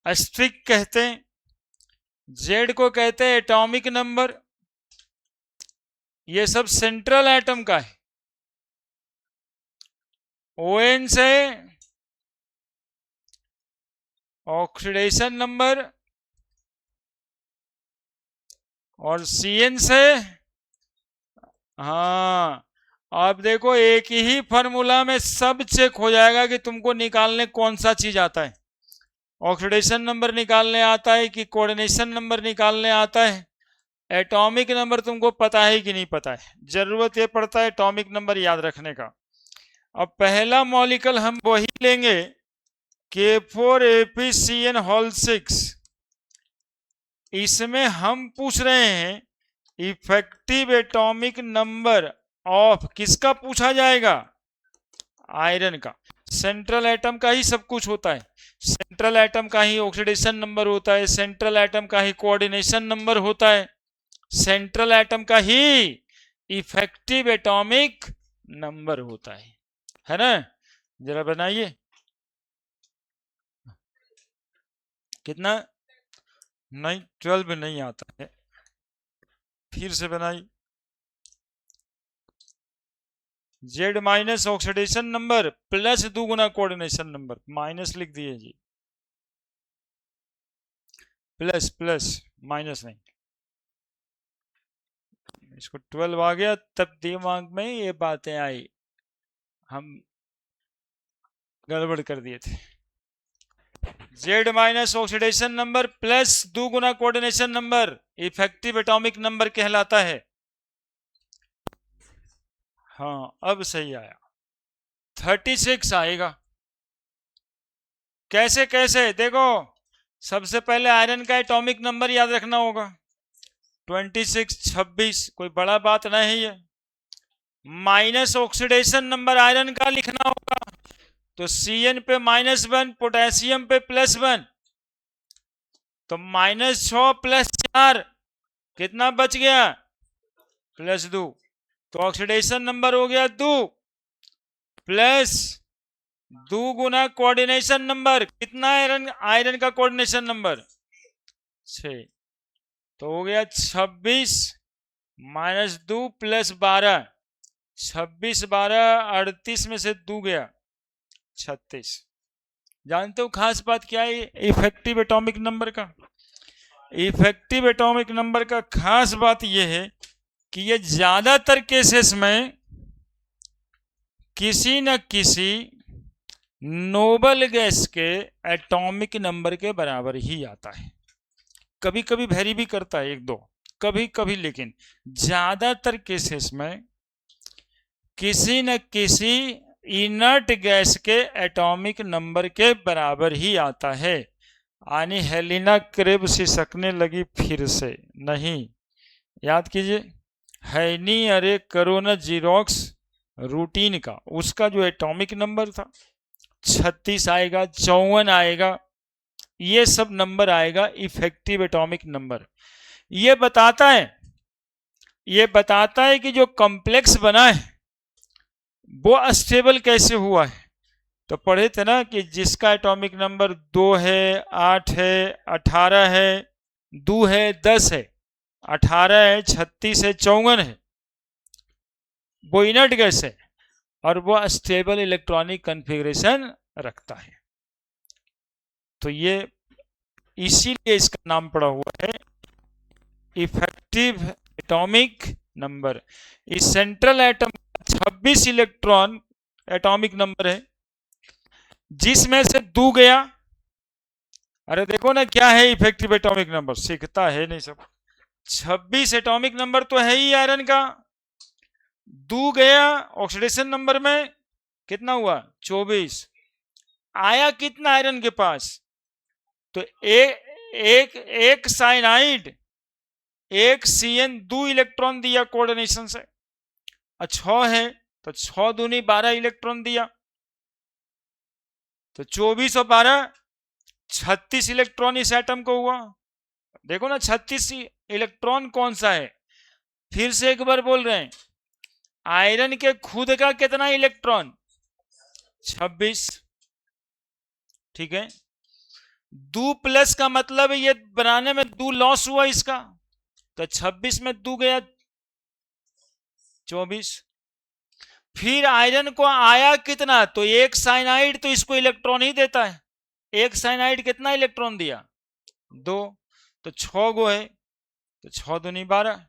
स्ट्रिक कहते हैं, जेड को कहते हैं एटॉमिक नंबर। ये सब सेंट्रल एटम का है। ON से ऑक्सीडेशन नंबर और CN से, हाँ, अब देखो एक ही फॉर्मूला में सब चेक हो जाएगा कि तुमको निकालने कौन सा चीज आता है। ऑक्सीडेशन नंबर निकालने आता है कि कोऑर्डिनेशन नंबर निकालने आता है, एटॉमिक नंबर तुमको पता है कि नहीं पता है। जरूरत ये पड़ता है एटॉमिक नंबर याद रखने का। अब पहला मॉलिक्यूल हम वही लेंगे K4APCN होल 6। इसमें हम पूछ रहे हैं इफेक्टिव एटॉमिक नंबर ऑफ, किसका पूछा जाएगा? आयरन का। सेंट्रल एटम का ही सब कुछ होता है, सेंट्रल एटम का ही ऑक्सीडेशन नंबर होता है, सेंट्रल एटम का ही कोऑर्डिनेशन नंबर होता है, सेंट्रल एटम का ही इफेक्टिव एटॉमिक नंबर होता है ना? जरा बनाइए, कितना? नहीं, 12 नहीं आता है, फिर से बनाइए। Z minus oxidation number plus 2 गुना कोऑर्डिनेशन नंबर, माइनस लिख दिए जी, प्लस प्लस, माइनस नहीं। इसको 12 आ गया, तब दिमाग में ये बातें आई, हम गड़बड़ कर दिए थे। Z minus oxidation number plus 2 गुना coordination number effective atomic number कहलाता है। हाँ, अब सही आया, 36 आएगा। कैसे कैसे देखो, सबसे पहले आयरन का एटॉमिक नंबर याद रखना होगा, 26 26, कोई बड़ा बात नहीं है। माइनस ऑक्सीडेशन नंबर आयरन का लिखना होगा, तो CN पे -1, पोटेशियम पे +1, तो -6 + 4 कितना बच गया? +2। तो ऑक्सीडेशन नंबर हो गया 2 प्लस 2 गुना कोऑर्डिनेशन नंबर, कितना आयरन का कोऑर्डिनेशन नंबर? 6। तो हो गया 26 -2 + 12, 26 12 38 में से 2 गया 36। जानते हो खास बात क्या है इफेक्टिव एटॉमिक नंबर का? इफेक्टिव एटॉमिक नंबर का खास बात यह है कि ये ज्यादातर केसेस में किसी न किसी नोबल गैस के एटॉमिक नंबर के बराबर ही आता है। कभी कभी वेरी भी करता है, एक दो कभी कभी, लेकिन ज्यादातर केसेस में किसी न किसी इनर्ट गैस के एटॉमिक नंबर के बराबर ही आता है। आनी हेलिना क्रेब सिसकने लगी फिर से, नहीं, याद कीजिए, है नहीं, अरे करो ना जीरोक्स रूटीन का, उसका जो एटॉमिक नंबर था 36 आएगा, 54 आएगा, ये सब नंबर आएगा इफेक्टिव एटॉमिक नंबर। ये बताता है ये बताता है कि जो कॉम्प्लेक्स बना है वो अस्टेबल कैसे हुआ है। तो पढ़े थे ना कि जिसका एटॉमिक नंबर 2 है, 8 है, 18 है, 2 है, 10 है, 18 है, 36 है, 54 है, वो इनर्ट गैस है और वो स्टेबल इलेक्ट्रॉनिक कॉन्फ़िगरेशन रखता है। तो ये इसीलिए इसका नाम पड़ा हुआ है इफेक्टिव एटॉमिक नंबर। इस central atom 26 electron atomic number है, जिसमें से 2 गया। अरे देखो ना क्या है इफेक्टिव एटॉमिक नंबर, सीखता है नहीं सब। 26 एटॉमिक नंबर तो है ही आयरन का, 2 गया ऑक्सीडेशन नंबर में, कितना हुआ 24। आया कितना आयरन के पास, तो एक साइनाइड, एक CN 2 इलेक्ट्रॉन दिया कोऑर्डिनेशन से, 6 है तो 6 दूनी 12 इलेक्ट्रॉन दिया, तो 24 और 12 36 इलेक्ट्रॉन इस एटम को हुआ। देखो ना 36 इलेक्ट्रॉन कौन सा है, फिर से एक बार बोल रहे हैं, आयरन के खुद का कितना इलेक्ट्रॉन 26, ठीक है। 2 प्लस का मतलब ये बनाने में 2 लॉस हुआ इसका, तो 26 में 2 गया 24। फिर आयरन को आया कितना, तो एक साइनाइड तो इसको इलेक्ट्रॉन ही देता है, एक साइनाइड कितना इलेक्ट्रॉन दिया 2, तो 6 गो है, तो 6 दूनी 12,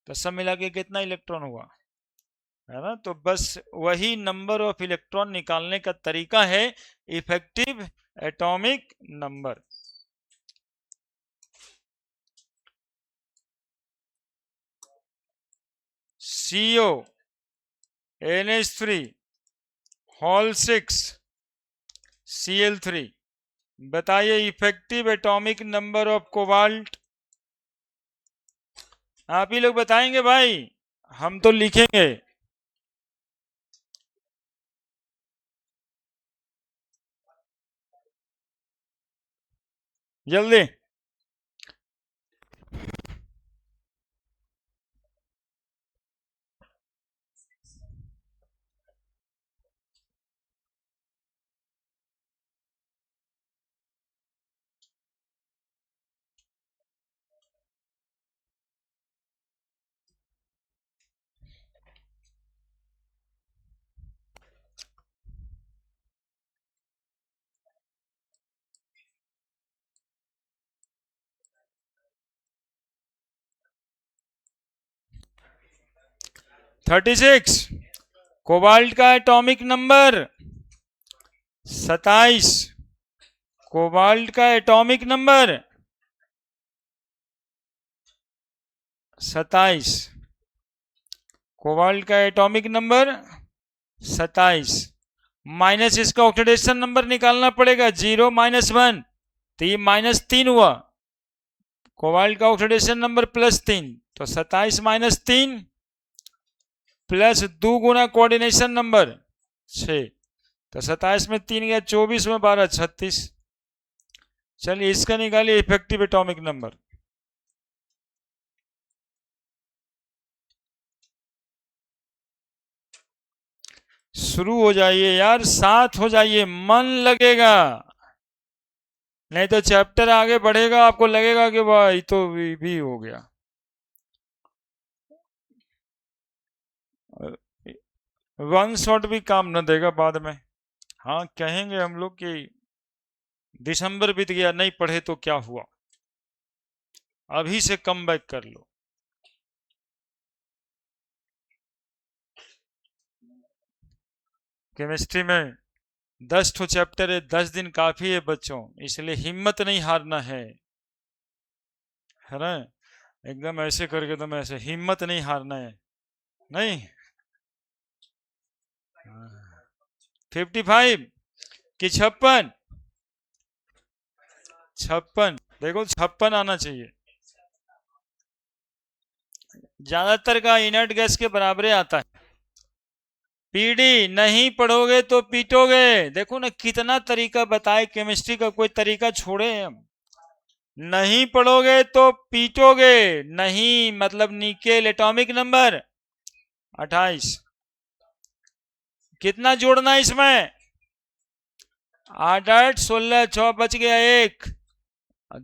तो सब मिला के कितना इलेक्ट्रॉन हुआ, है ना। तो बस वही नंबर ऑफ इलेक्ट्रॉन निकालने का तरीका है effective atomic number. CO NH3 whole 6 Cl3, बताइए effective atomic number of cobalt. आप ही लोग बताएंगे भाई, हम तो लिखेंगे। जल्दी। थर्टी 36, कोबाल्ट का एटॉमिक नंबर 27, कोबाल्ट का एटॉमिक नंबर 27, कोबाल्ट का एटॉमिक नंबर 27, माइनस इसका ऑक्सीडेशन नंबर निकालना पड़ेगा, 0 - 1, तो ये -3 हुआ, कोबाल्ट का ऑक्सीडेशन नंबर +3, तो 27 - 3 प्लस 2 गुना कोऑर्डिनेशन नंबर 6, तो 27 में 3 गया 24 में 12 36। चलिए इसका निकालिए इफेक्टिव एटॉमिक नंबर। शुरू हो जाइए यार, साथ हो जाइए, मन लगेगा, नहीं तो चैप्टर आगे बढ़ेगा आपको लगेगा कि भाई तो भी हो गया। वन शॉट भी काम न देगा बाद में। हाँ कहेंगे हम लोग कि दिसंबर बीत गया नहीं पढ़े तो क्या हुआ, अभी से कम बैक कर लो। केमिस्ट्री में 10 ठो चैप्टर है, 10 दिन काफी है बच्चों, इसलिए हिम्मत नहीं हारना है ना। एकदम ऐसे करके तो ऐसे हिम्मत नहीं हारना है, नहीं। 55 कि 56, 56, देखो 56 आना चाहिए, ज्यादातर का इनर्ट गैस के बराबर आता है। पीडी नहीं पढ़ोगे तो पीटोगे, देखो ना कितना तरीका बताए केमिस्ट्री का, कोई तरीका छोड़े हम नहीं पढ़ोगे तो पीटोगे। नहीं मतलब निकेल एटॉमिक नंबर 28। कितना जोड़ना है इसमें? 8 8 16 6 बच गया 1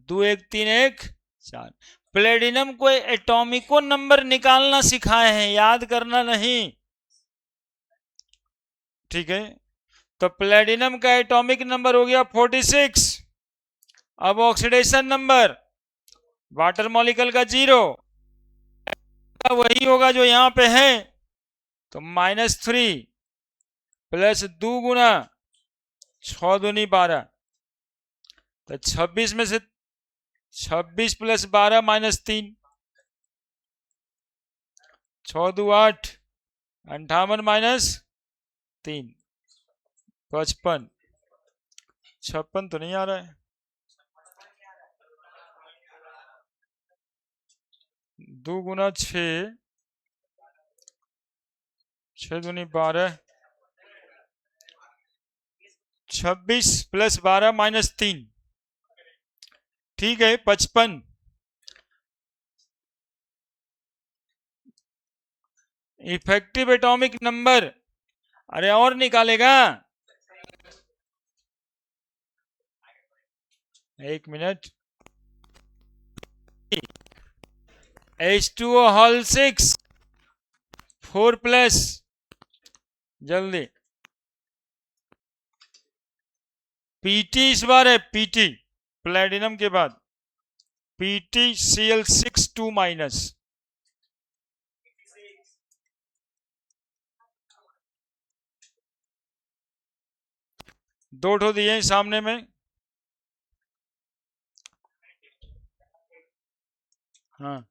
2 1 3 1 4। प्लेटिनम को एटॉमिको नंबर निकालना सिखाए हैं, याद करना नहीं। ठीक है, तो प्लेटिनम का एटॉमिक नंबर हो गया 46। अब ऑक्सीडेशन नंबर वाटर मॉलिक्यूल का 0 वही होगा जो यहां पे है, तो -3 प्लस 2 गुना 6 दूनी 12, तो 26 में से 26 प्लस 12 -3, 6 2 8 58 -3 55। 56 तो नहीं आ रहा है। 2 गुना 6 6 दूनी 12, 26 प्लस 12 -3, ठीक है 55। इफेक्टिव एटॉमिक नंबर, अरे और निकालेगा, 1 मिनट। H2O होल 6 4 प्लस, जल्दी पीटी इस बार है, पीटी प्लेटिनम के बाद PtCl6 2 माइनस, दो ठो दिए सामने में। हाँ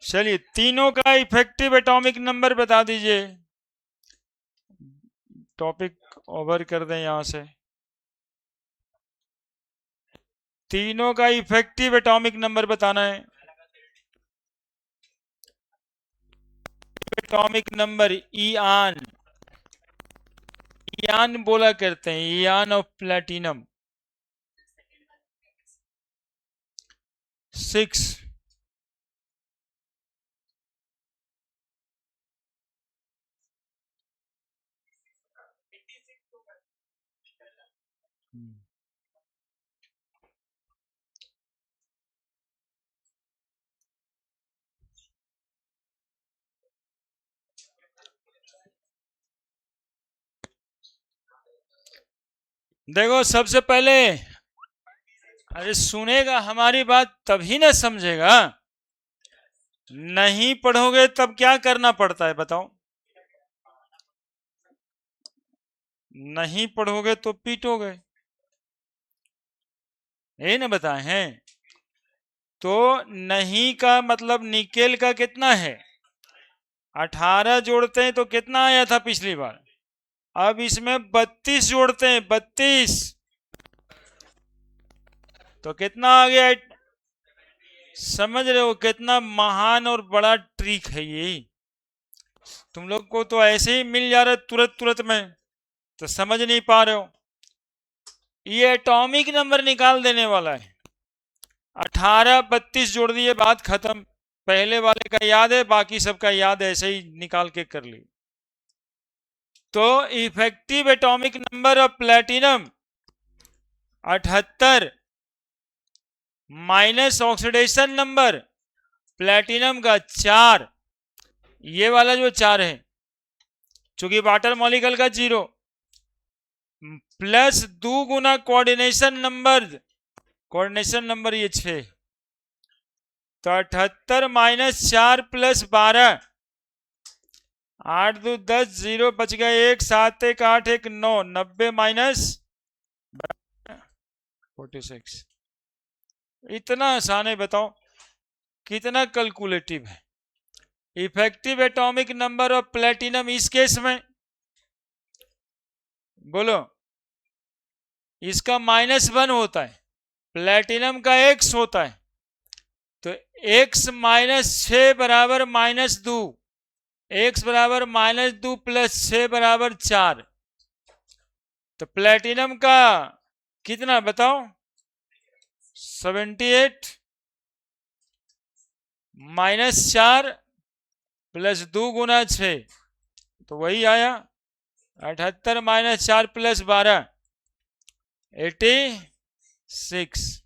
चलिए, तीनों का इफेक्टिव एटॉमिक नंबर बता दीजिए। टॉपिक ओवर कर दें यहां से। तीनों का इफेक्टिव एटॉमिक नंबर बताना है। एटॉमिक नंबर ईआन, ईआन बोला करते हैं, ईआन ऑफ प्लेटिनम 6। देखो सबसे पहले, अरे सुनेगा हमारी बात तभी ना समझेगा। नहीं पढ़ोगे तब क्या करना पड़ता है बताओ? नहीं पढ़ोगे तो पीटोगे, ये ना बताए हैं। तो नहीं का मतलब निकेल का कितना है? 18 जोड़ते हैं तो कितना आया था पिछली बार? अब इसमें 32 जोड़ते हैं, 32 तो कितना आ गया? समझ रहे हो कितना महान और बड़ा ट्रिक है ये? तुम लोग को तो ऐसे ही मिल जा रहा है तुरंत तुरंत में, तो समझ नहीं पा रहे हो। ये एटॉमिक नंबर निकाल देने वाला है। 18 32 जोड़ दिए, बात खत्म। पहले वाले का याद है, बाकी सबका याद ऐसे ही निकाल के कर ली। तो effective atomic number of platinum 78 minus oxidation number platinum का 4, ये वाला जो 4 है चूंकि वाटर मॉलिक्यूल का 0, प्लस 2 गुना कोऑर्डिनेशन नंबर ये 6, तो 78 माइनस 4 प्लस 12, 8 2 10 0 बच गया 1 7 1 8 1 9, 90 माइनस 46। इतना आसान है, बताओ कितना कैलकुलेटिव है। Effective atomic number of platinum इस केस में बोलो, इसका -1 होता है, प्लेटिनम का x होता है, तो x -6 बराबर -2, x बराबर -2 + 6 = 4। तो प्लेटिनम का कितना बताओ? 78 -4 + 2 × 6, तो वही आया 78 -4 + 12 86।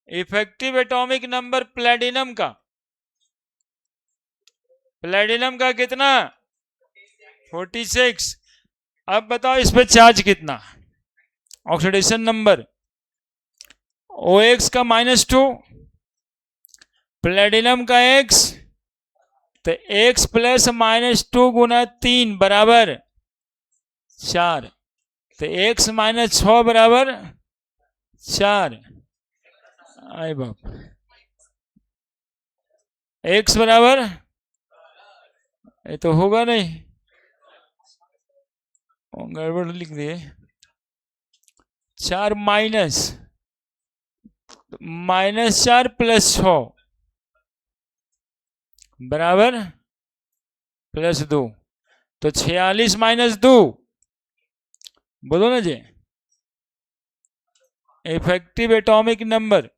इफेक्टिव एटॉमिक नंबर प्लेटिनम का कितना? 46। अब बताओ इस पे चार्ज कितना? ऑक्सीडेशन नंबर OX का -2, प्लेटिनम का X, तो X + -2 × 3 = 4, तो X - 6 = 4। आए बाप, X बराबर, ये तो होगा नहीं, गड़बड़ लिख दिए। 4 -4 + 6 बराबर +2, तो 46 - 2, बोलो ना जी। Effective atomic number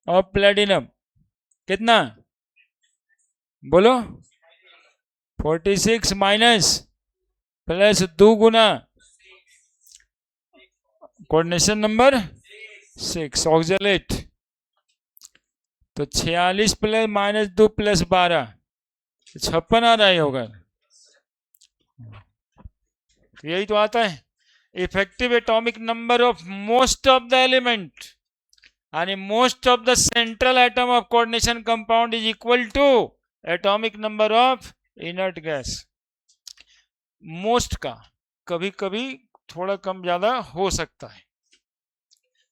of platinum कितना? बोलो। 46 माइनस प्लस 2 गुना कोऑर्डिनेशन नंबर 6 ऑक्जेलेट, तो 46 + -2 + 12 56 आ रहा है होगा। यही तो आता है effective atomic number of most of the element आणि most of the central atom of coordination compound is equal to atomic number of inert gas. Most का कभी कभी थोड़ा कम ज्यादा हो सकता है,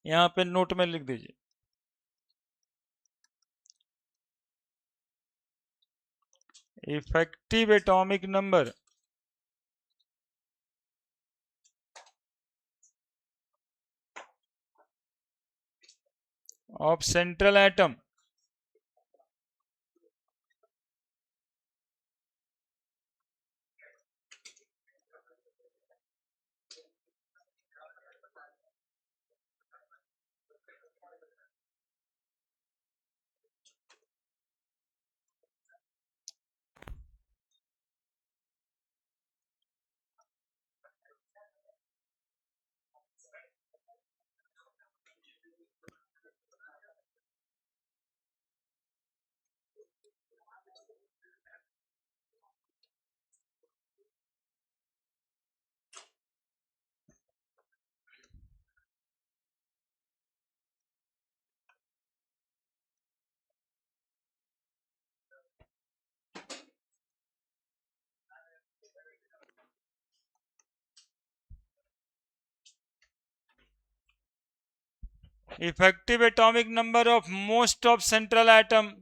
यहां पे नोट में लिख दीजिए। Effective atomic number of central atom effective atomic number of most of central atom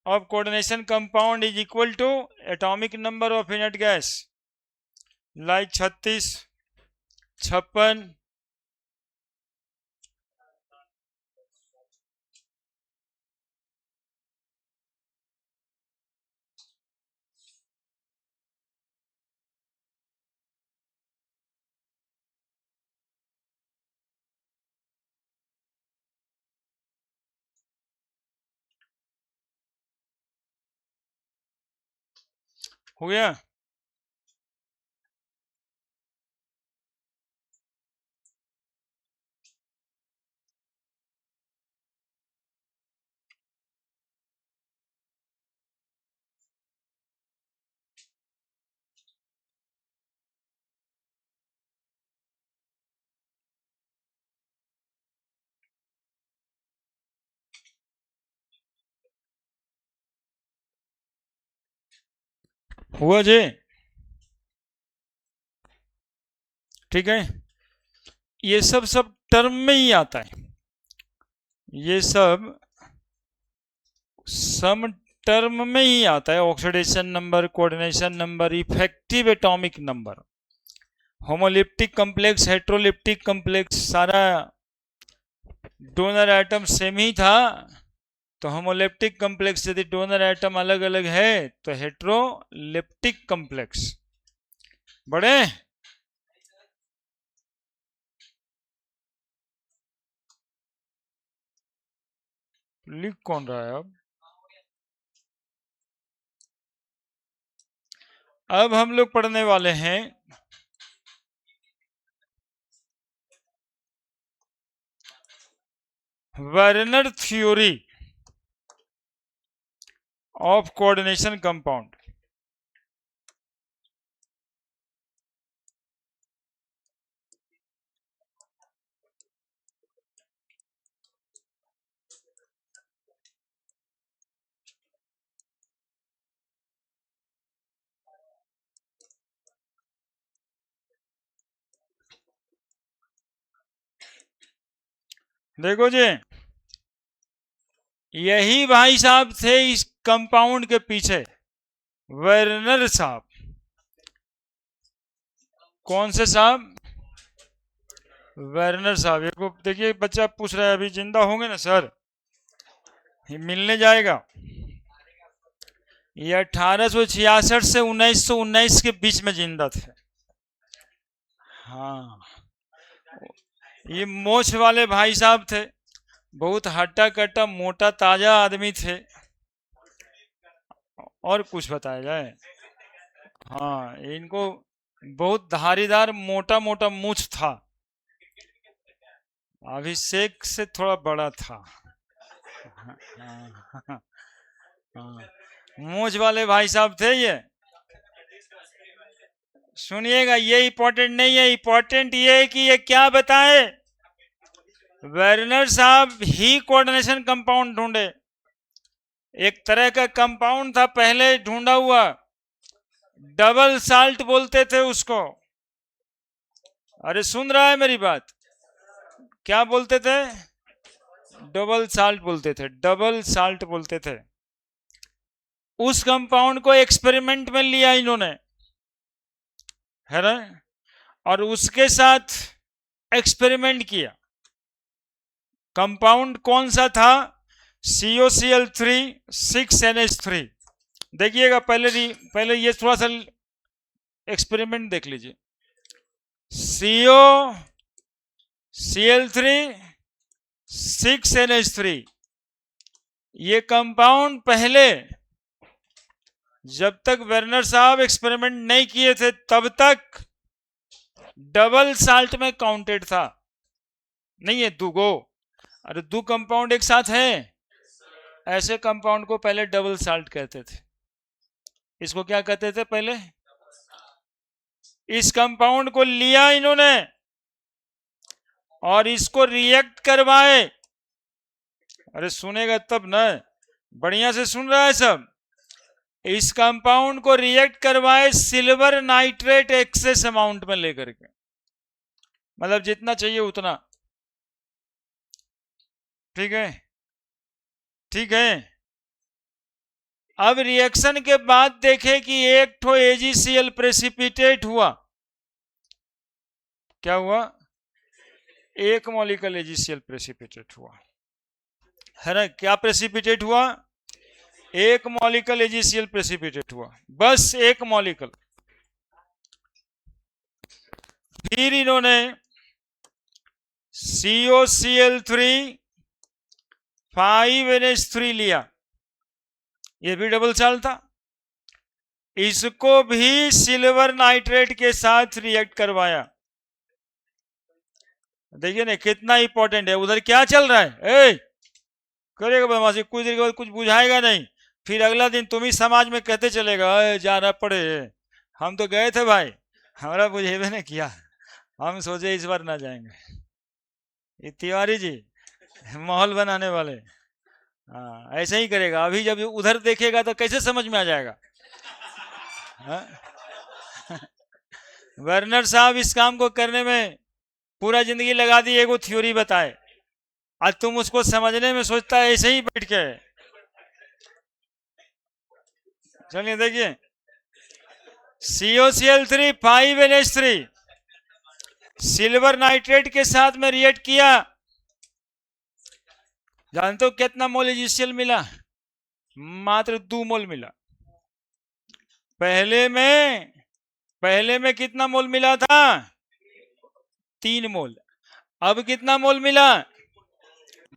of coordination compound is equal to atomic number of inert gas, like 36 56 हो गया। हुआ जी, ठीक है। ये सब टर्म में ही आता है, ये सब सम टर्म में ही आता है। Oxidation number, coordination number, effective atomic number, homoleptic complex, heteroleptic complex, सारा डोनर एटम सेम ही था, तो होमोलेप्टिक कॉम्प्लेक्स यदि डोनर एटम अलग अलग है तो हेट्रोलेप्टिक कॉम्प्लेक्स। बड़े लिख कौन रहा है? अब हम लोग पढ़ने वाले हैं Werner theory of coordination compound. देखो जी, यही भाई साहब थे इस कंपाउंड के पीछे, वर्नर साहब। कौन से साहब? वर्नर साहब। एक देखिए बच्चा पूछ रहा है अभी जिंदा होंगे ना सर? ये मिलने जाएगा। ये 1866 से 1919 के बीच में जिंदा थे। हाँ, ये मोछ वाले भाई साहब थे, बहुत हट्टा कट्टा मोटा ताजा आदमी थे। और कुछ बताया जाए? हाँ, इनको बहुत धारीदार मोटा मोटा मूछ था। अभिषेक से थोड़ा बड़ा था। मूछ वाले भाई साहब थे ये। सुनिएगा, ये इंपॉर्टेंट नहीं है, इंपॉर्टेंट ये है कि ये क्या बताए। वर्नर साहब ही कोऑर्डिनेशन कंपाउंड ढूंढे। एक तरह का कंपाउंड था पहले ढूंढा हुआ, डबल साल्ट बोलते थे उसको। अरे सुन रहा है मेरी बात? क्या बोलते थे? डबल साल्ट बोलते थे, डबल साल्ट बोलते थे। उस कंपाउंड को एक्सपेरिमेंट में लिया इन्होंने, है ना, और उसके साथ एक्सपेरिमेंट किया। कंपाउंड कौन सा था? COCl3 6NH3। देखिएगा, पहले ये थोड़ा सा एक्सपेरिमेंट देख लीजिए। COCl3 6NH3, ये कंपाउंड पहले जब तक वर्नर साहब एक्सपेरिमेंट नहीं किए थे तब तक डबल साल्ट में काउंटेड था। नहीं है दुगो, अरे दो कंपाउंड एक साथ है, ऐसे कंपाउंड को पहले डबल साल्ट कहते थे। इसको क्या कहते थे पहले? इस कंपाउंड को लिया इन्होंने और इसको रिएक्ट करवाए। अरे सुनेगा तब ना, बढ़िया से सुन रहा है सब? इस कंपाउंड को रिएक्ट करवाए सिल्वर नाइट्रेट एक्सेस अमाउंट में लेकर के, मतलब जितना चाहिए उतना। ठीक है, ठीक है। अब रिएक्शन के बाद देखे कि एक ठो AgCl प्रेसिपिटेट हुआ। क्या हुआ? एक मॉलिक्यूल AgCl प्रेसिपिटेट हुआ, है ना? क्या प्रेसिपिटेट हुआ? एक मॉलिक्यूल AgCl प्रेसिपिटेट हुआ, बस एक मॉलिक्यूल। फिर इन्होंने COCl3 5NH3 लिया, ये भी डबल साल्ट था। इसको भी सिल्वर नाइट्रेट के साथ रिएक्ट करवाया। देखिए ना कितना इंपॉर्टेंट है। उधर क्या चल रहा है? करेगा बदमाशी, कुछ देर के बाद कुछ बुझाएगा नहीं, फिर अगला दिन तुम ही समाज में कहते चलेगा जाना पड़े, हम तो गए थे भाई, हमारा बुझेबे नहीं किया, हम सोचे इस बार ना जाएंगे। ये तिवारी जी माहौल बनाने वाले। हाँ, ऐसे ही करेगा। अभी जब उधर देखेगा तो कैसे समझ में आ जाएगा? वर्नर साहब इस काम को करने में पूरा जिंदगी लगा दी, एगो थ्योरी बताए, आज तुम उसको समझने में सोचता है ऐसे ही बैठ के। चलिए देखिए, COCl3 5NH3 सिल्वर नाइट्रेट के साथ में रिएक्ट किया जानते हो कितना मोल HCl मिला? मात्र 2 मोल मिला। पहले में कितना मोल मिला था? 3 मोल। अब कितना मोल मिला?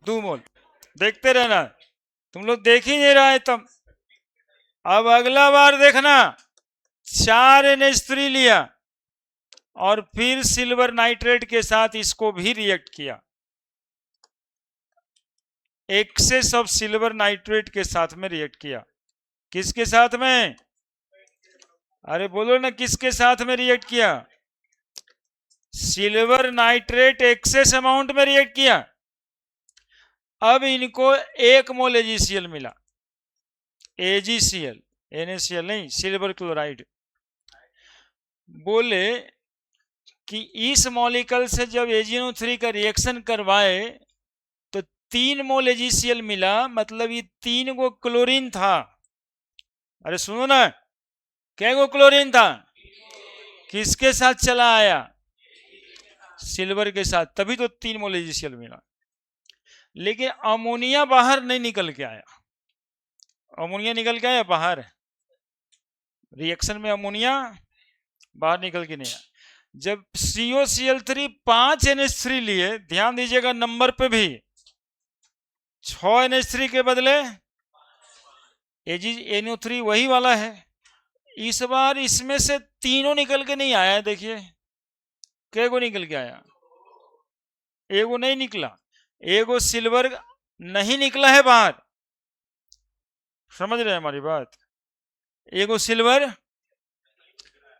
2 मोल। देखते रहना, तुम लोग देख ही नहीं रहा है तब। अब अगला बार देखना, 4 NH3 लिया और फिर सिल्वर नाइट्रेट के साथ इसको भी रिएक्ट किया, एक्सेस ऑफ सिल्वर नाइट्रेट के साथ में रिएक्ट किया। किसके साथ में? अरे बोलो ना, किसके साथ में रिएक्ट किया? सिल्वर नाइट्रेट एक्सेस अमाउंट में रिएक्ट किया। अब इनको 1 मोल AgCl मिला। AgCl, NaCl नहीं, सिल्वर क्लोराइड। बोले कि इस मॉलिक्यूल से जब AgNO3 का रिएक्शन करवाए तो 3 मोल AgCl मिला, मतलब ये 3 गो क्लोरीन था। अरे सुनो ना, क्या गो क्लोरीन था? किसके साथ चला आया? सिल्वर के साथ, तभी तो 3 मोल AgCl मिला। लेकिन अमोनिया बाहर नहीं निकल के आया। अमोनिया निकल के आया बाहर, रिएक्शन में अमोनिया बाहर निकल के नहीं आया। जब COCl3 5 NH3 लिए, ध्यान दीजिएगा नंबर पे भी, 6 NH3 के बदले AgNO3 वही वाला है। इस बार इसमें से तीनों निकल के नहीं आया। देखिए कैगो निकल के आया? एगो नहीं निकला। एगो सिल्वर नहीं निकला है बाहर, समझ रहे हैं हमारी बात? एगो सिल्वर,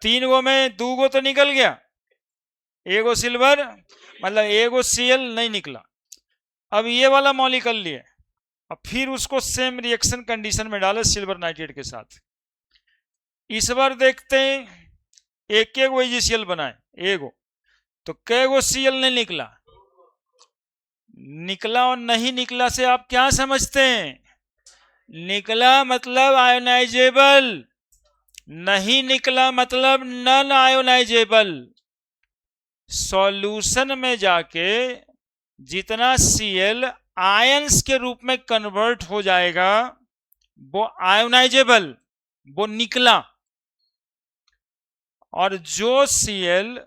3 गो में 2 गो तो निकल गया, एगो सिल्वर, मतलब एगो Cl नहीं निकला। अब ये वाला मॉलिक्यूल लिए, अब फिर उसको सेम रिएक्शन कंडीशन में डाले सिल्वर नाइट्रेट के साथ। इस बार देखते हैं एक गो AgCl बनाए, एगो तो कैगो Cl नहीं निकला? निकला और नहीं निकला से आप क्या समझते हैं? निकला मतलब आयोनाइजेबल, नहीं निकला मतलब नॉन आयोनाइजेबल। सॉल्यूशन में जाके जितना Cl आयंस के रूप में कन्वर्ट हो जाएगा वो आयोनाइजेबल, वो निकला। और जो Cl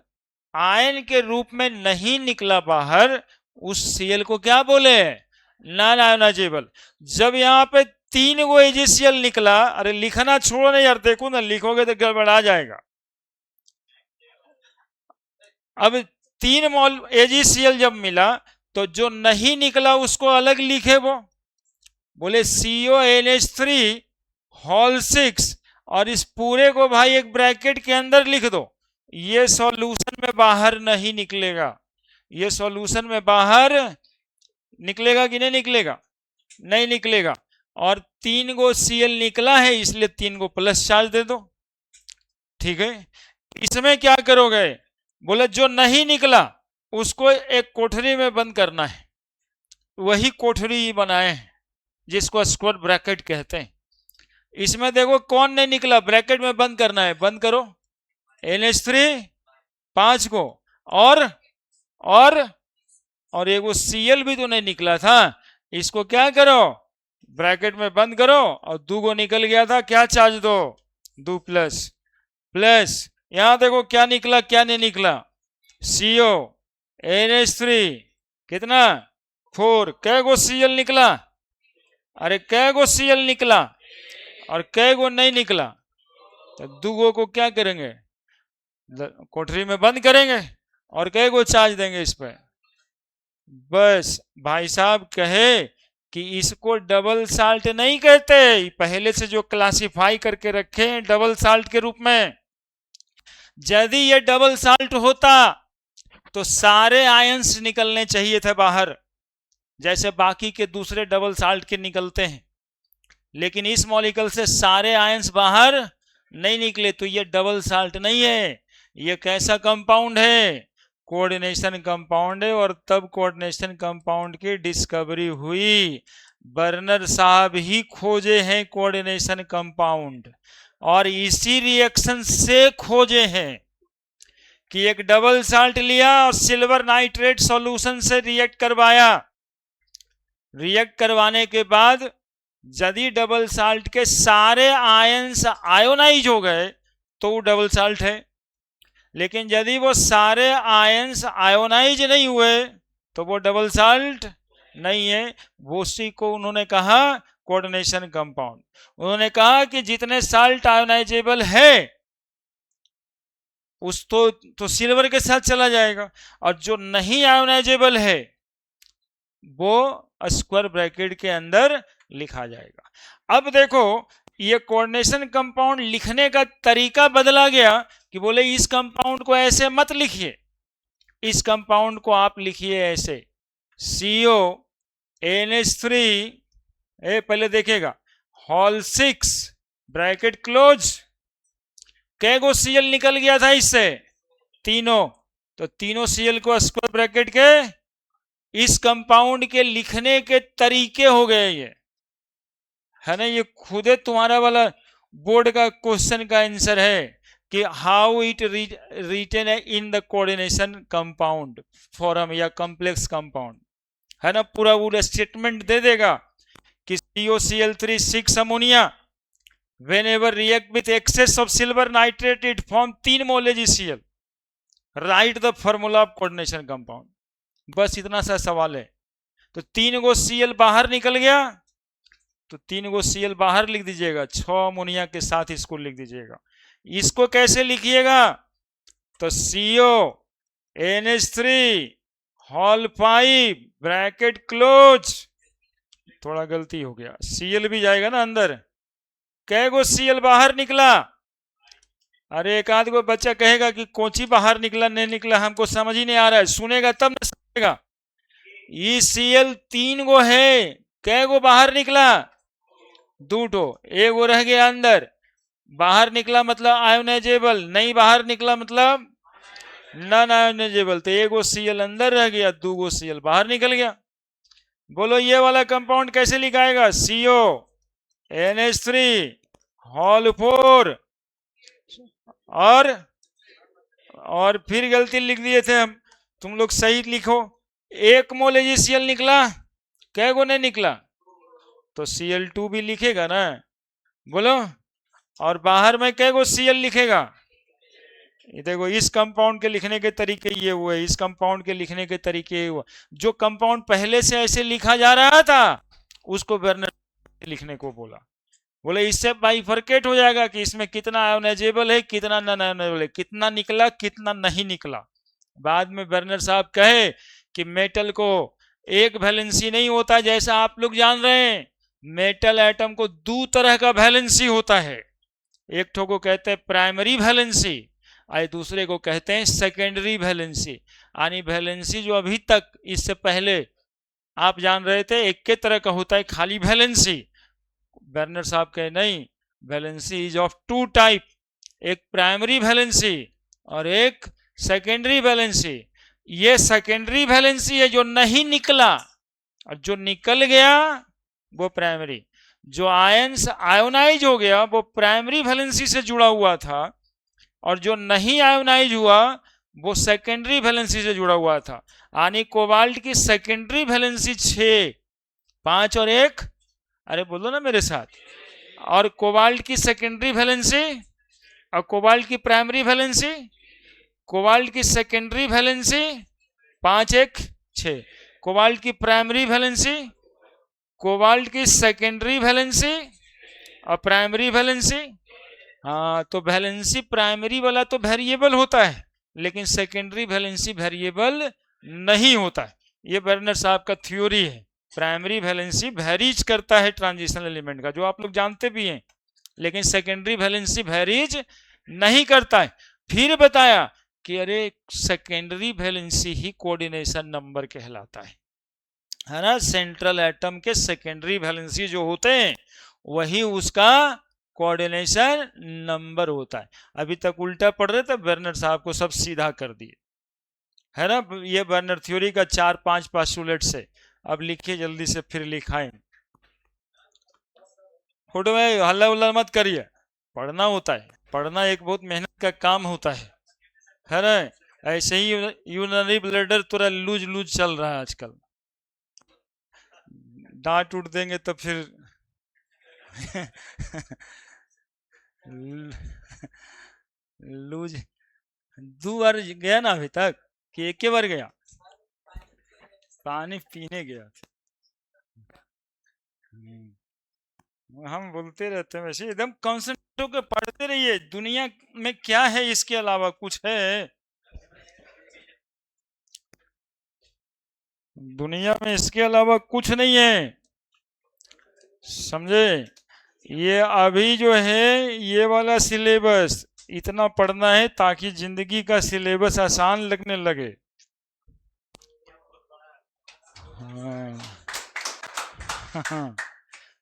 आयन के रूप में नहीं निकला बाहर, उस Cl को क्या बोले? Non ionisable. जब यहां पे 3 गो AgCl निकला, अरे लिखना छोड़ो ना यार, देखो ना, लिखोगे तो गड़बड़ा जाएगा। अब 3 मोल AgCl जब मिला तो जो नहीं निकला उसको अलग लिखे। वो बोले CONH3 होल 6, और इस पूरे को भाई एक ब्रैकेट के अंदर लिख दो। ये सॉल्यूशन में बाहर नहीं निकलेगा। ये सॉल्यूशन में बाहर निकलेगा कि नहीं निकलेगा? नहीं निकलेगा। और 3 गो Cl निकला है, इसलिए 3 गो प्लस चार्ज दे दो। ठीक है, इसमें क्या करोगे? बोले जो नहीं निकला उसको एक कोठरी में बंद करना है। वही कोठरी बनाए जिसको स्क्वायर ब्रैकेट कहते हैं। इसमें देखो कौन नहीं निकला, ब्रैकेट में बंद करना है, बंद करो। NH3 5 को, और एगो Cl भी तो नहीं निकला था, इसको क्या करो? ब्रैकेट में बंद करो, और 2 गो निकल गया था, क्या चार्ज दो? 2 प्लस प्लस। यहां देखो क्या निकला क्या नहीं निकला? CO NH3 कितना? 4। कै गो Cl निकला? अरे कै गो Cl निकला और कै गो नहीं निकला? तो 2 गो को क्या करेंगे? कोठरी में बंद करेंगे और कै गो चार्ज देंगे इस पे? बस भाई साहब कहे कि इसको डबल साल्ट नहीं कहते, पहले से जो क्लासिफाई करके रखे हैं डबल साल्ट के रूप में। यदि ये डबल साल्ट होता तो सारे आयंस निकलने चाहिए थे बाहर, जैसे बाकी के दूसरे डबल साल्ट के निकलते हैं। लेकिन इस मॉलिक्यूल से सारे आयंस बाहर नहीं निकले, तो ये डबल साल्ट नहीं है। ये कैसा कंपाउंड है? कोऑर्डिनेशन कंपाउंड है। और तब कोऑर्डिनेशन कंपाउंड की डिस्कवरी हुई, बर्नर साहब ही खोजे हैं कोऑर्डिनेशन कंपाउंड, और इसी रिएक्शन से खोजे हैं कि एक डबल साल्ट लिया और सिल्वर नाइट्रेट सॉल्यूशन से रिएक्ट करवाया, रिएक्ट करवाने के बाद यदि डबल साल्ट के सारे आयंस आयोनाइज हो गए तो वो डबल साल्ट है, लेकिन यदि वो सारे आयंस आयोनाइज नहीं हुए तो वो डबल साल्ट नहीं है। वो उसी को उन्होंने कहा कोऑर्डिनेशन कंपाउंड। उन्होंने कहा कि जितने साल्ट आयोनाइजेबल है उस तो सिल्वर के साथ चला जाएगा, और जो नहीं आयोनाइजेबल है वो स्क्वायर ब्रैकेट के अंदर लिखा जाएगा। अब देखो ये कोऑर्डिनेशन कंपाउंड लिखने का तरीका बदला गया कि बोले इस कंपाउंड को ऐसे मत लिखिए, इस कंपाउंड को आप लिखिए ऐसे CO NH3 पहले देखेगा हॉल 6 ब्रैकेट क्लोज। कै गो Cl निकल गया था इससे? तीनों। तो तीनों Cl को स्क्वायर ब्रैकेट के इस कंपाउंड के लिखने के तरीके हो गए ये, है ना। ये खुदे तुम्हारा वाला बोर्ड का क्वेश्चन का आंसर है कि how it retain in the coordination compound form या कॉम्प्लेक्स कंपाउंड, है ना। पूरा वो स्टेटमेंट दे देगा कि COCl3 6 ammonia whenever react with excess of silver nitrate it form 3 mole AgCl, write the formula of coordination compound। बस इतना सा सवाल है। तो 3 गो Cl बाहर निकल गया तो 3 गो Cl बाहर लिख दीजिएगा, 6 अमोनिया के साथ इसको लिख दीजिएगा। इसको कैसे लिखिएगा? तो CO NH3 hall 5 bracket close. थोड़ा गलती हो गया, Cl भी जाएगा ना अंदर। कै गो Cl बाहर निकला? अरे एक आध गो बच्चा कहेगा कि कोची बाहर निकला नहीं निकला हमको समझ ही नहीं आ रहा है, सुनेगा तब न समझेगा। ये Cl 3 गो है, कै गो बाहर निकला? 2 ठो, एक गो रह गया अंदर। बाहर निकला मतलब आयोनाइजेबल, नहीं बाहर निकला मतलब नॉन आयोनाइजेबल। तो एक गो Cl अंदर रह गया, 2 गो Cl बाहर निकल गया। बोलो ये वाला कंपाउंड कैसे लिखाएगा? CO NH3 हॉल 4 और फिर गलती लिख दिए थे हम, तुम लोग सही लिखो। 1 मोल AgCl निकला, कै गो नहीं निकला? तो Cl2 भी लिखेगा ना, बोलो। और बाहर में कै गो Cl लिखेगा? ये देखो इस कंपाउंड के लिखने के तरीके ये हुए, इस कंपाउंड के लिखने के तरीके ये हुआ। जो कंपाउंड पहले से ऐसे लिखा जा रहा था उसको वेर्नर लिखने को बोला। बोले इससे बाइफरकेट हो जाएगा कि इसमें कितना आयोनाइजेबल है कितना नॉन आयोनाइजेबल है, कितना निकला कितना नहीं निकला। बाद में वेर्नर साहब कहे कि मेटल को एक वैलेंसी नहीं होता, जैसा आप लोग जान रहे हैं मेटल एटम को 2 तरह का वैलेंसी होता है। एक ठो को कहते हैं प्राइमरी वैलेंसी और दूसरे को कहते हैं सेकेंडरी वैलेंसी। यानी वैलेंसी जो अभी तक इससे पहले आप जान रहे थे एक के तरह का होता है खाली वैलेंसी, वेर्नर साहब कहे नहीं, वैलेंसी इज ऑफ 2 टाइप, एक प्राइमरी वैलेंसी और एक सेकेंडरी वैलेंसी। ये सेकेंडरी वैलेंसी है जो नहीं निकला, और जो निकल गया वो प्राइमरी। जो आयंस आयोनाइज हो गया वो प्राइमरी वैलेंसी से जुड़ा हुआ था, और जो नहीं आयोनाइज हुआ वो सेकेंडरी वैलेंसी से जुड़ा हुआ था। यानी कोबाल्ट की सेकेंडरी वैलेंसी 6, 5 और 1, अरे बोलो ना मेरे साथ। और कोबाल्ट की सेकेंडरी वैलेंसी और कोबाल्ट की प्राइमरी वैलेंसी, कोबाल्ट की सेकेंडरी वैलेंसी 5, 1, 6, कोबाल्ट की प्राइमरी वैलेंसी, कोबाल्ट की सेकेंडरी वैलेंसी और प्राइमरी वैलेंसी। हाँ, तो वैलेंसी प्राइमरी वाला तो वेरिएबल होता है लेकिन सेकेंडरी वैलेंसी वेरिएबल नहीं होता है। ये वेर्नर साहब का थ्योरी है। प्राइमरी वैलेंसी वेरीज करता है ट्रांजिशन एलिमेंट का, जो आप लोग जानते भी हैं, लेकिन सेकेंडरी वैलेंसी वेरीज नहीं करता है। फिर बताया कि अरे सेकेंडरी वैलेंसी ही कोऑर्डिनेशन नंबर कहलाता है ना। सेंट्रल एटम के सेकेंडरी वैलेंसी जो होते हैं वही उसका कोऑर्डिनेशन नंबर होता है। अभी तक उल्टा पढ़ रहे थे, वेर्नर साहब को सब सीधा कर दिए, है ना। ये वेर्नर थ्योरी का 4-5 पोस्टुलेट से। अब लिखिए जल्दी से, फिर लिखाएं। फोटो में हल्ला उल्ला मत करिए, पढ़ना होता है, पढ़ना एक बहुत मेहनत का काम होता है ना। ऐसे ही यूनरी ब्लडर थोड़ा लूज लूज चल रहा है आजकल। डांट उठ देंगे तो फिर लूज। 2 बार गया ना अभी तक कि एक ही बार गया? पानी पीने गया था। हम बोलते रहते हैं वैसे, एकदम कॉन्सेंट्रेट होकर पढ़ते रहिए। दुनिया में क्या है इसके अलावा? कुछ है? दुनिया में इसके अलावा कुछ नहीं है, समझे? ये अभी जो है ये वाला सिलेबस इतना पढ़ना है ताकि जिंदगी का सिलेबस आसान लगने लगे। हाँ।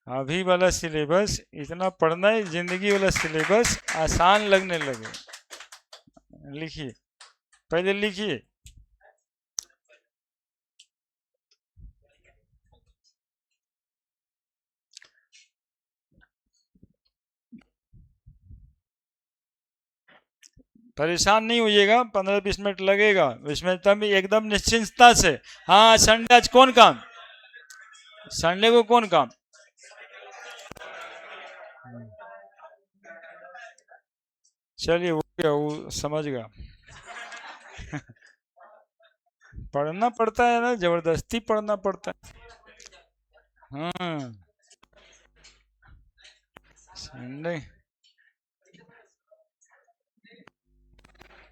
अभी वाला सिलेबस इतना पढ़ना है, जिंदगी वाला सिलेबस आसान लगने लगे। लिखिए, पहले लिखिए। परेशान नहीं होइएगा, 15-20 मिनट लगेगा इसमें, तब एकदम निश्चिंतता से। हाँ, संडे आज कौन काम? संडे को कौन काम? चलिए हो गया, वो समझ गया। पढ़ना पड़ता है ना, जबरदस्ती पढ़ना पड़ता है। हाँ, संडे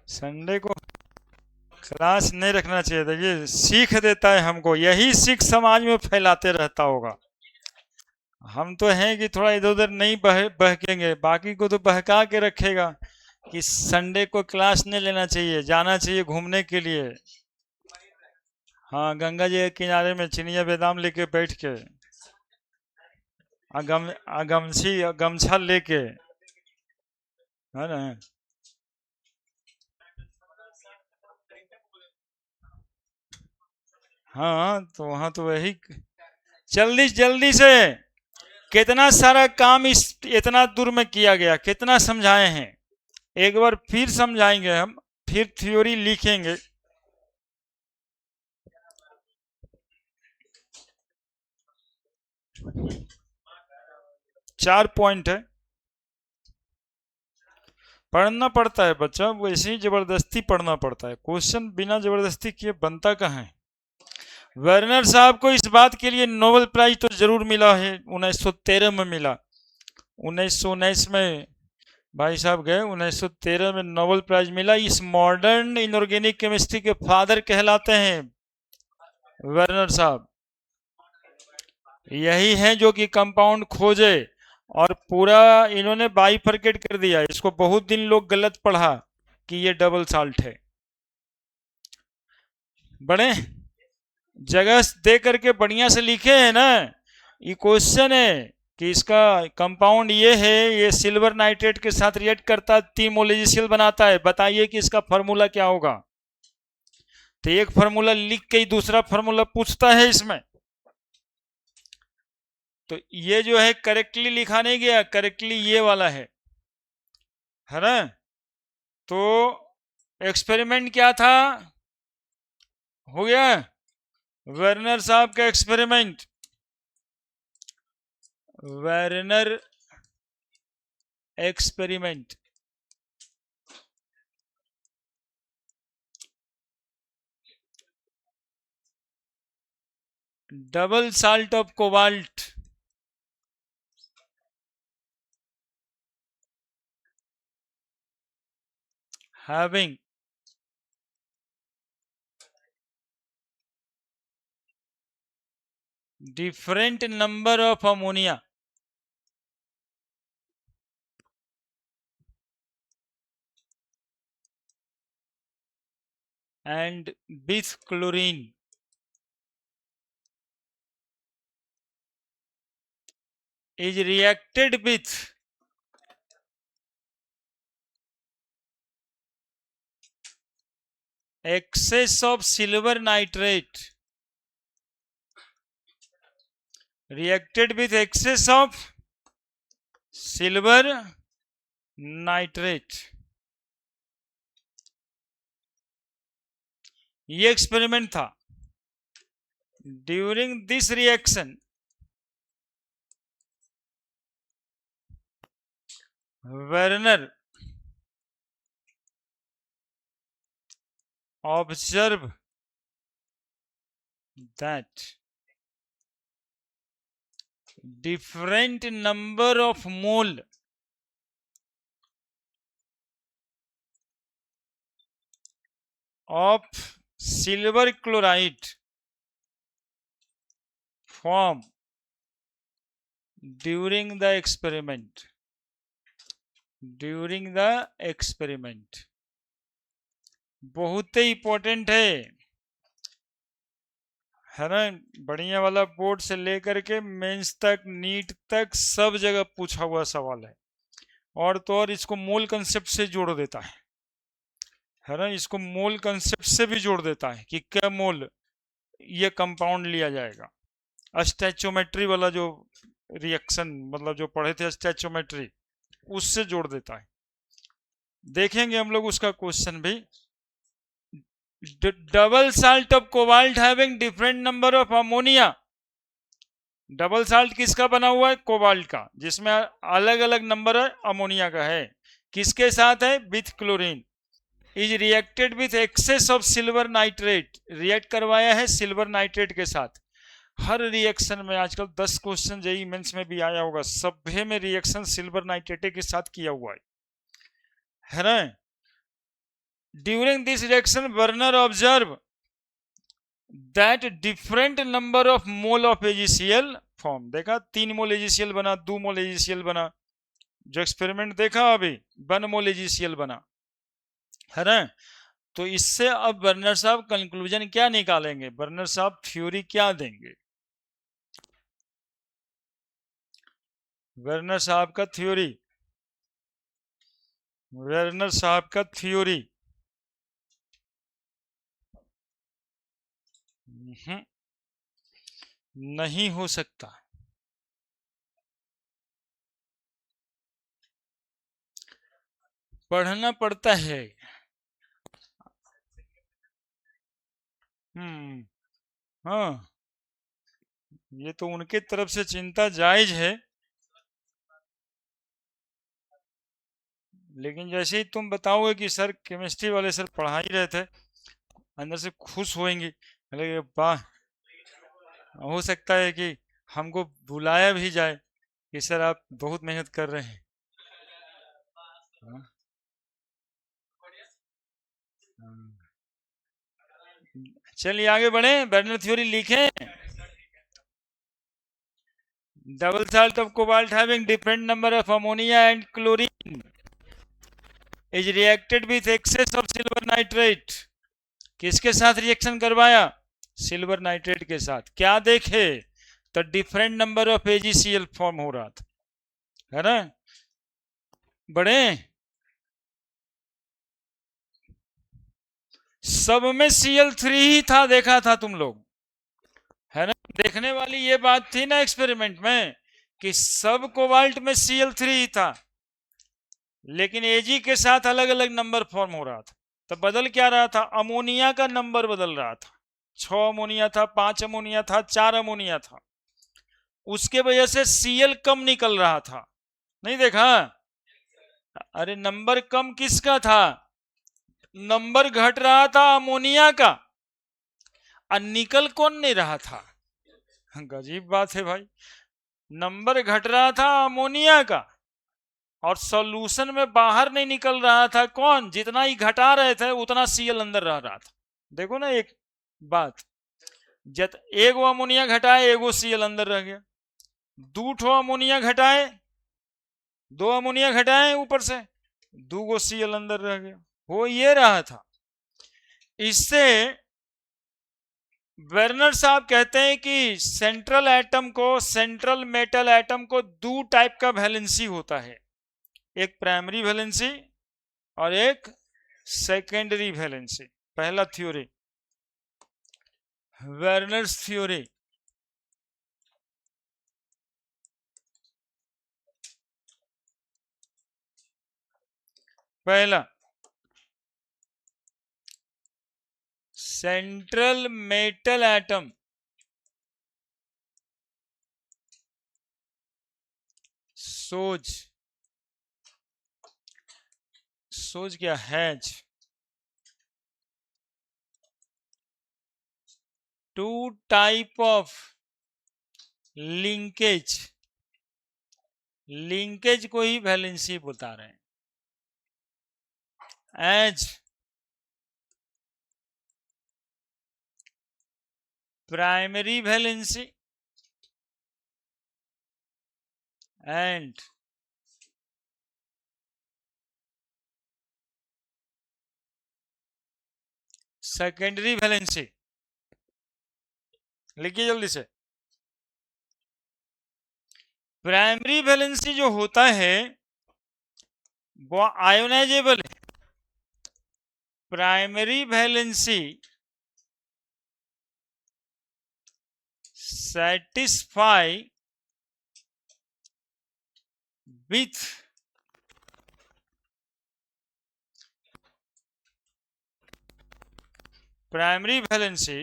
संडे को क्लास नहीं रखना चाहिए। देखिए, सीख देता है हमको, यही सीख समाज में फैलाते रहता होगा। हम तो हैं कि थोड़ा इधर उधर नहीं बहकेंगे, बाकी को तो बहका के रखेगा कि संडे को क्लास नहीं लेना चाहिए, जाना चाहिए घूमने के लिए। हाँ, गंगा जी के किनारे में चिनिया बादाम लेके बैठ के, गमछा लेके, है ना? हाँ, तो वहाँ तो वही जल्दी जल्दी से कितना सारा काम इस इतना दूर में किया गया, कितना समझाए हैं। एक बार फिर समझाएंगे हम, फिर थ्योरी लिखेंगे। 4 पॉइंट है। पढ़ना पड़ता है बच्चा, वैसे ही जबरदस्ती पढ़ना पड़ता है। क्वेश्चन बिना जबरदस्ती किए बनता कहाँ है? वर्नर साहब को इस बात के लिए नोबेल प्राइज तो जरूर मिला है, 1913 में मिला। 1919 में भाई साहब गए, 1913 में नोबेल प्राइज मिला। इस मॉडर्न इनऑर्गेनिक केमिस्ट्री के फादर कहलाते हैं वर्नर साहब। यही है जो कि कंपाउंड खोजे, और पूरा इन्होंने बाइफरकेट कर दिया इसको। बहुत दिन लोग गलत पढ़ा कि ये डबल साल्ट है। बड़े जगह दे करके बढ़िया से लिखे हैं ना। ये क्वेश्चन है कि इसका कंपाउंड ये है, ये सिल्वर नाइट्रेट के साथ रिएक्ट करता है, 3 मोलेजिसियल बनाता है, बताइए कि इसका फार्मूला क्या होगा। तो एक फार्मूला लिख के ही दूसरा फार्मूला पूछता है इसमें। तो ये जो है करेक्टली लिखा नहीं गया, करेक्टली ये वाला है ना? तो एक्सपेरिमेंट क्या था? हो गया वर्नर साहब का experiment. Werner experiment double salt of cobalt having different number of ammonia and with chlorine is reacted with excess of silver nitrate, reacted with excess of silver nitrate। ये एक्सपेरिमेंट था। During this reaction Werner observe that different number of mole of silver chloride form during the experiment. बहुत ही important है ना। बढ़िया वाला board से लेकर के मेंस तक, नीट तक, सब जगह पूछा हुआ सवाल है। और तो और इसको मोल कंसेप्ट से जोड़ देता है ना। इसको मोल कंसेप्ट से भी जोड़ देता है कि क्या मोल ये कंपाउंड लिया जाएगा। स्टैचोमेट्री वाला जो रिएक्शन, मतलब जो पढ़े थे स्टैचोमेट्री, उससे जोड़ देता है। देखेंगे हम लोग उसका क्वेश्चन भी। Double salt of cobalt having different number of ammonia. Double salt किसका बना हुआ है? कोबाल्ट का, जिसमें अलग अलग नंबर अमोनिया का है। किसके साथ है? With chlorine. Is reacted with access of silver nitrate. React करवाया है सिल्वर नाइट्रेट के साथ। हर रिएक्शन में आजकल 10 क्वेश्चन जेईई मेंस में भी आया होगा, सभे में रिएक्शन सिल्वर नाइट्रेट के साथ किया हुआ है ना। During this reaction Werner observe that different number of mole of A G C L form. देखा 3 मोल एजीसीएल बना, 2 मोल एजीसीएल बना। जो एक्सपेरिमेंट देखा अभी 1 मोल एजीसीएल बना, है ना। तो इससे अब वर्नर साहब कंक्लूजन क्या निकालेंगे? वर्नर साहब थ्योरी क्या देंगे? वर्नर साहब का थ्योरी, वर्नर साहब का थ्योरी नहीं हो सकता। पढ़ना पड़ता है। हाँ, ये तो उनके तरफ से चिंता जायज है, लेकिन जैसे ही तुम बताओगे कि सर केमिस्ट्री वाले सर पढ़ा ही रहे थे, अंदर से खुश होंगे, अरे वाह। हो सकता है कि हमको बुलाया भी जाए कि सर आप बहुत मेहनत कर रहे हैं। हाँ, हाँ। चलिए आगे बढ़े, बर्नर थ्योरी लिखें। Double salt of cobalt having different number of ammonia and chlorine is reacted with access of silver nitrate. किसके साथ रिएक्शन करवाया? सिल्वर नाइट्रेट के साथ। क्या देखे? तो different number of A G C L form हो रहा था, है ना। बड़े सब में Cl3 ही था, देखा था तुम लोग, है ना। देखने वाली ये बात थी ना एक्सपेरिमेंट में कि सब कोबाल्ट में Cl3 ही था, लेकिन Ag के साथ अलग अलग नंबर फॉर्म हो रहा था। तो बदल क्या रहा था? अमोनिया का नंबर बदल रहा था। 6 अमोनिया था, 5 अमोनिया था, 4 अमोनिया था। उसके वजह से Cl कम निकल रहा था। नहीं देखा? अरे नंबर कम किसका था? नंबर घट रहा था अमोनिया का, और निकल कौन नहीं रहा था? गजीब बात है भाई। नंबर घट रहा था अमोनिया का, और सॉल्यूशन में बाहर नहीं निकल रहा था कौन? जितना ही घटा रहे थे उतना Cl अंदर रह रहा था। देखो ना एक बात, जब एगो अमोनिया घटाए एगो Cl अंदर रह गया, 2 ठो अमोनिया घटाए, 2 अमोनिया घटाए ऊपर से, 2 गो Cl अंदर रह गया। हो ये रहा था। इससे वर्नर साहब कहते हैं कि सेंट्रल एटम को, सेंट्रल मेटल एटम को 2 टाइप का वैलेंसी होता है, एक प्राइमरी वैलेंसी और एक सेकेंडरी वैलेंसी। पहला थ्योरी, वर्नर्स थ्योरी। पहला, सेंट्रल मेटल एटम shows सोच गया has two type of linkage, linkage को ही वैलेंसी बता रहे हैं। As primary valency and secondary valency. लिखिए जल्दी से। प्राइमरी वैलेंसी जो होता है वो आयोनाइजेबल है। Primary valency satisfy with primary valency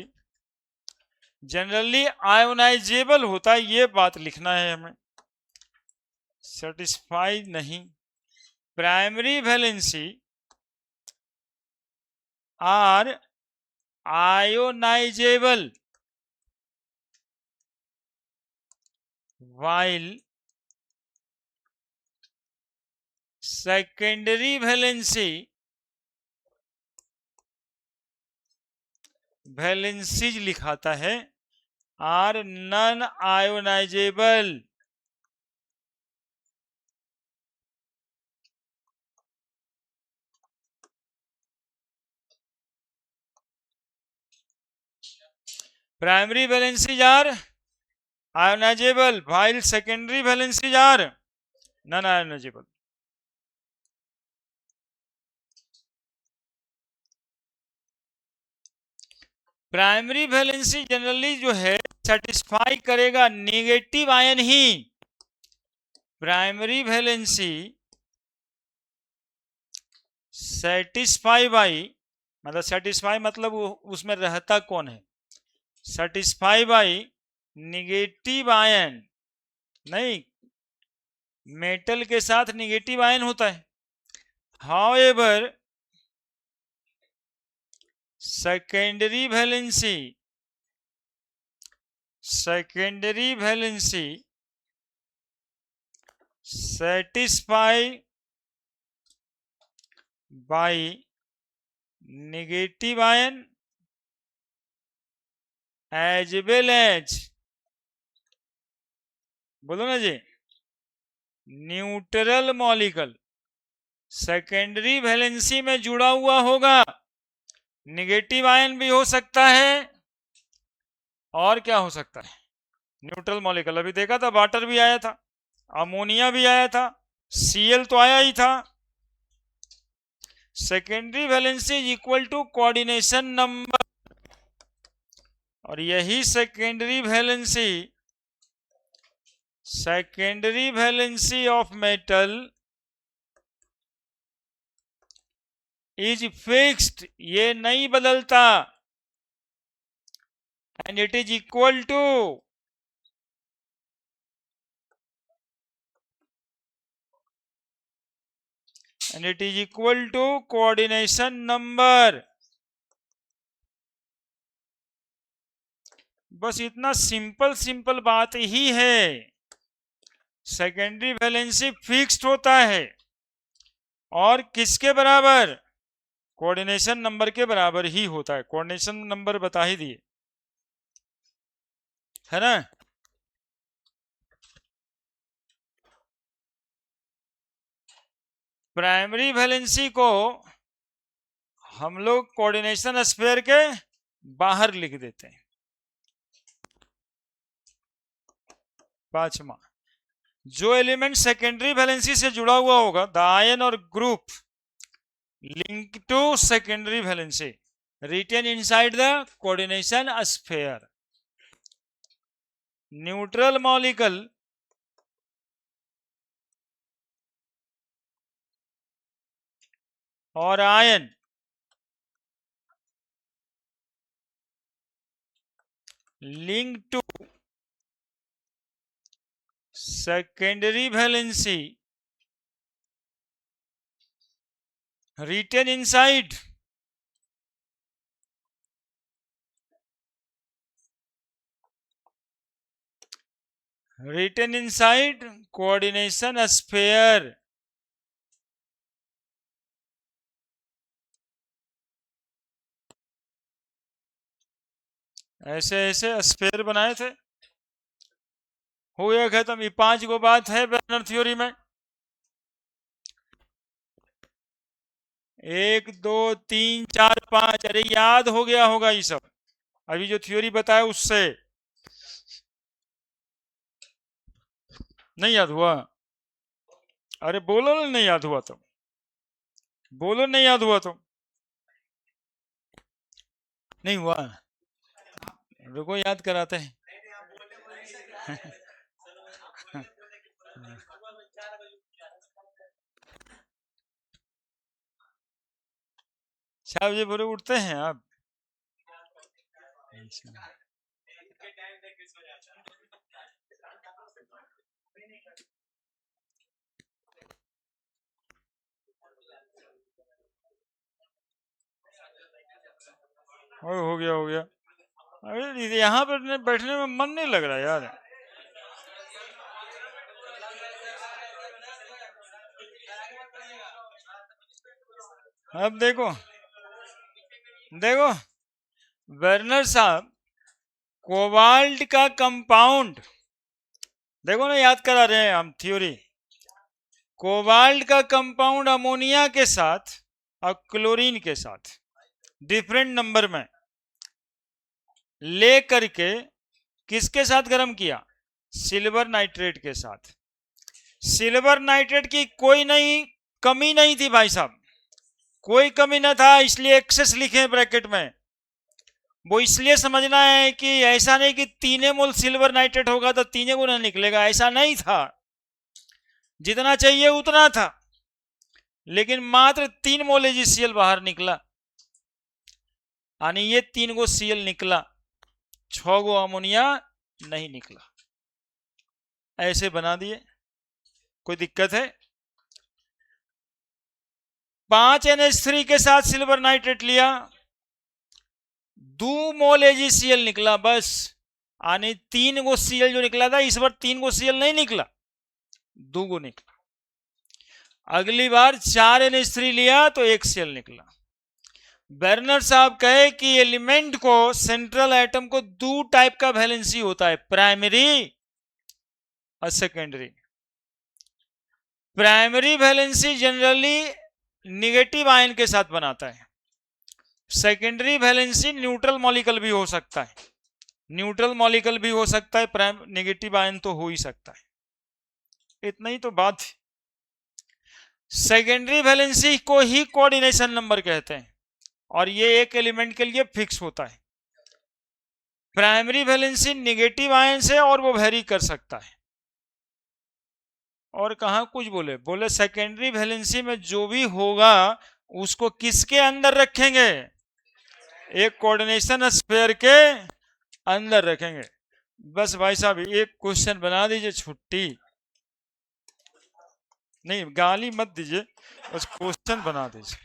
generally ionizable होता है, ये बात लिखना है हमें, सेटिस्फाई नहीं। Primary valency are ionizable while secondary valency valencies लिखाता है are non ionizable. Primary valencies are ionizable while secondary valencies are non ionizable. Primary valency generally जो है सेटिस्फाई करेगा नेगेटिव आयन ही। प्राइमरी वैलेंसी सेटिस्फाई बाई, मतलब satisfy मतलब उसमें रहता कौन है, सेटिस्फाई बाई निगेटिव आयन, नहीं मेटल के साथ निगेटिव आयन होता है। However secondary valency satisfy by negative ion as well as, बोलो ना जी, न्यूट्रल मॉलिक्यूल सेकेंडरी वैलेंसी में जुड़ा हुआ होगा। नेगेटिव आयन भी हो सकता है और क्या हो सकता है, न्यूट्रल मॉलिक्यूल। अभी देखा था वाटर भी आया था, अमोनिया भी आया था, Cl तो आया ही था। Secondary valency is equal to coordination number, और यही secondary valency of metal is fixed, ये नहीं बदलता, and it is equal to coordination number. बस इतना सिंपल बात ही है। सेकेंडरी वैलेंसी फिक्स्ड होता है और किसके बराबर, कोऑर्डिनेशन नंबर के बराबर ही होता है। कोऑर्डिनेशन नंबर बता ही दिए है ना। प्राइमरी वैलेंसी को हम लोग कोऑर्डिनेशन स्फीयर के बाहर लिख देते हैं। पांचवा, जो एलिमेंट सेकेंडरी वैलेंसी से जुड़ा हुआ होगा, द आयन और group link to secondary valency written inside the coordination sphere. Neutral molecule और ion link to secondary valency written inside coordination sphere. ऐसे ऐसे स्फेयर बनाए थे। हो गया खत्म। ये 5 गो बात है बर्नर थ्योरी में। 1 2 3 4 5। अरे याद हो गया होगा ये सब, अभी जो थ्योरी बताया उससे। नहीं याद हुआ? अरे बोलो ना, नहीं याद हुआ तो बोलो, नहीं याद हुआ तो। नहीं हुआ? रुको याद कराते हैं। छह बजे पूरे उठते हैं आप? और हो गया हो गया। अरे यहाँ पर बैठने में मन नहीं लग रहा यार। अब देखो देखो वर्नर साहब, कोबाल्ट का कंपाउंड देखो ना, याद करा रहे हैं हम थ्योरी। कोबाल्ट का कंपाउंड अमोनिया के साथ और क्लोरीन के साथ डिफरेंट नंबर में ले करके किसके साथ गर्म किया? सिल्वर नाइट्रेट के साथ। सिल्वर नाइट्रेट की कोई नहीं कमी नहीं थी भाई साहब, कोई कमी ना था, इसलिए एक्सेस लिखे ब्रैकेट में। वो इसलिए समझना है कि ऐसा नहीं कि 3 मोल सिल्वर नाइट्रेट होगा तो 3 गुना निकलेगा, ऐसा नहीं था। जितना चाहिए उतना था, लेकिन मात्र 3 मोल एजीसीएल बाहर निकला, यानी ये 3 गो सीएल निकला, 6 गो अमोनिया नहीं निकला। ऐसे बना दिए, कोई दिक्कत है? 5 NH3 के साथ सिल्वर नाइट्रेट लिया, 2 मोल एजीसीएल निकला बस। यानी 3 गो सीएल जो निकला था, इस बार 3 गो सीएल नहीं निकला, 2 गो निकला। अगली बार 4 NH3 लिया तो 1 सीएल निकला। बर्नर साहब कहे कि एलिमेंट को, सेंट्रल एटम को 2 टाइप का वैलेंसी होता है, प्राइमरी और secondary. Primary valency generally negative ion के साथ बनाता है। सेकेंडरी वैलेंसी न्यूट्रल मॉलिक्यूल भी हो सकता है, न्यूट्रल मॉलिक्यूल भी हो सकता है, प्राइम नेगेटिव आयन तो हो ही सकता है। इतना ही तो बात। सेकेंडरी वैलेंसी को ही कोऑर्डिनेशन नंबर कहते हैं, और ये एक एलिमेंट के लिए फिक्स होता है। प्राइमरी वैलेंसी नेगेटिव आयन से और वो वेरी कर सकता है। और कहा कुछ बोले, बोले सेकेंडरी वैलेंसी में जो भी होगा उसको किसके अंदर रखेंगे? एक कोऑर्डिनेशन स्फीयर के अंदर रखेंगे। बस भाई साहब एक क्वेश्चन बना दीजिए, छुट्टी। नहीं गाली मत दीजिए, बस क्वेश्चन बना दीजिए।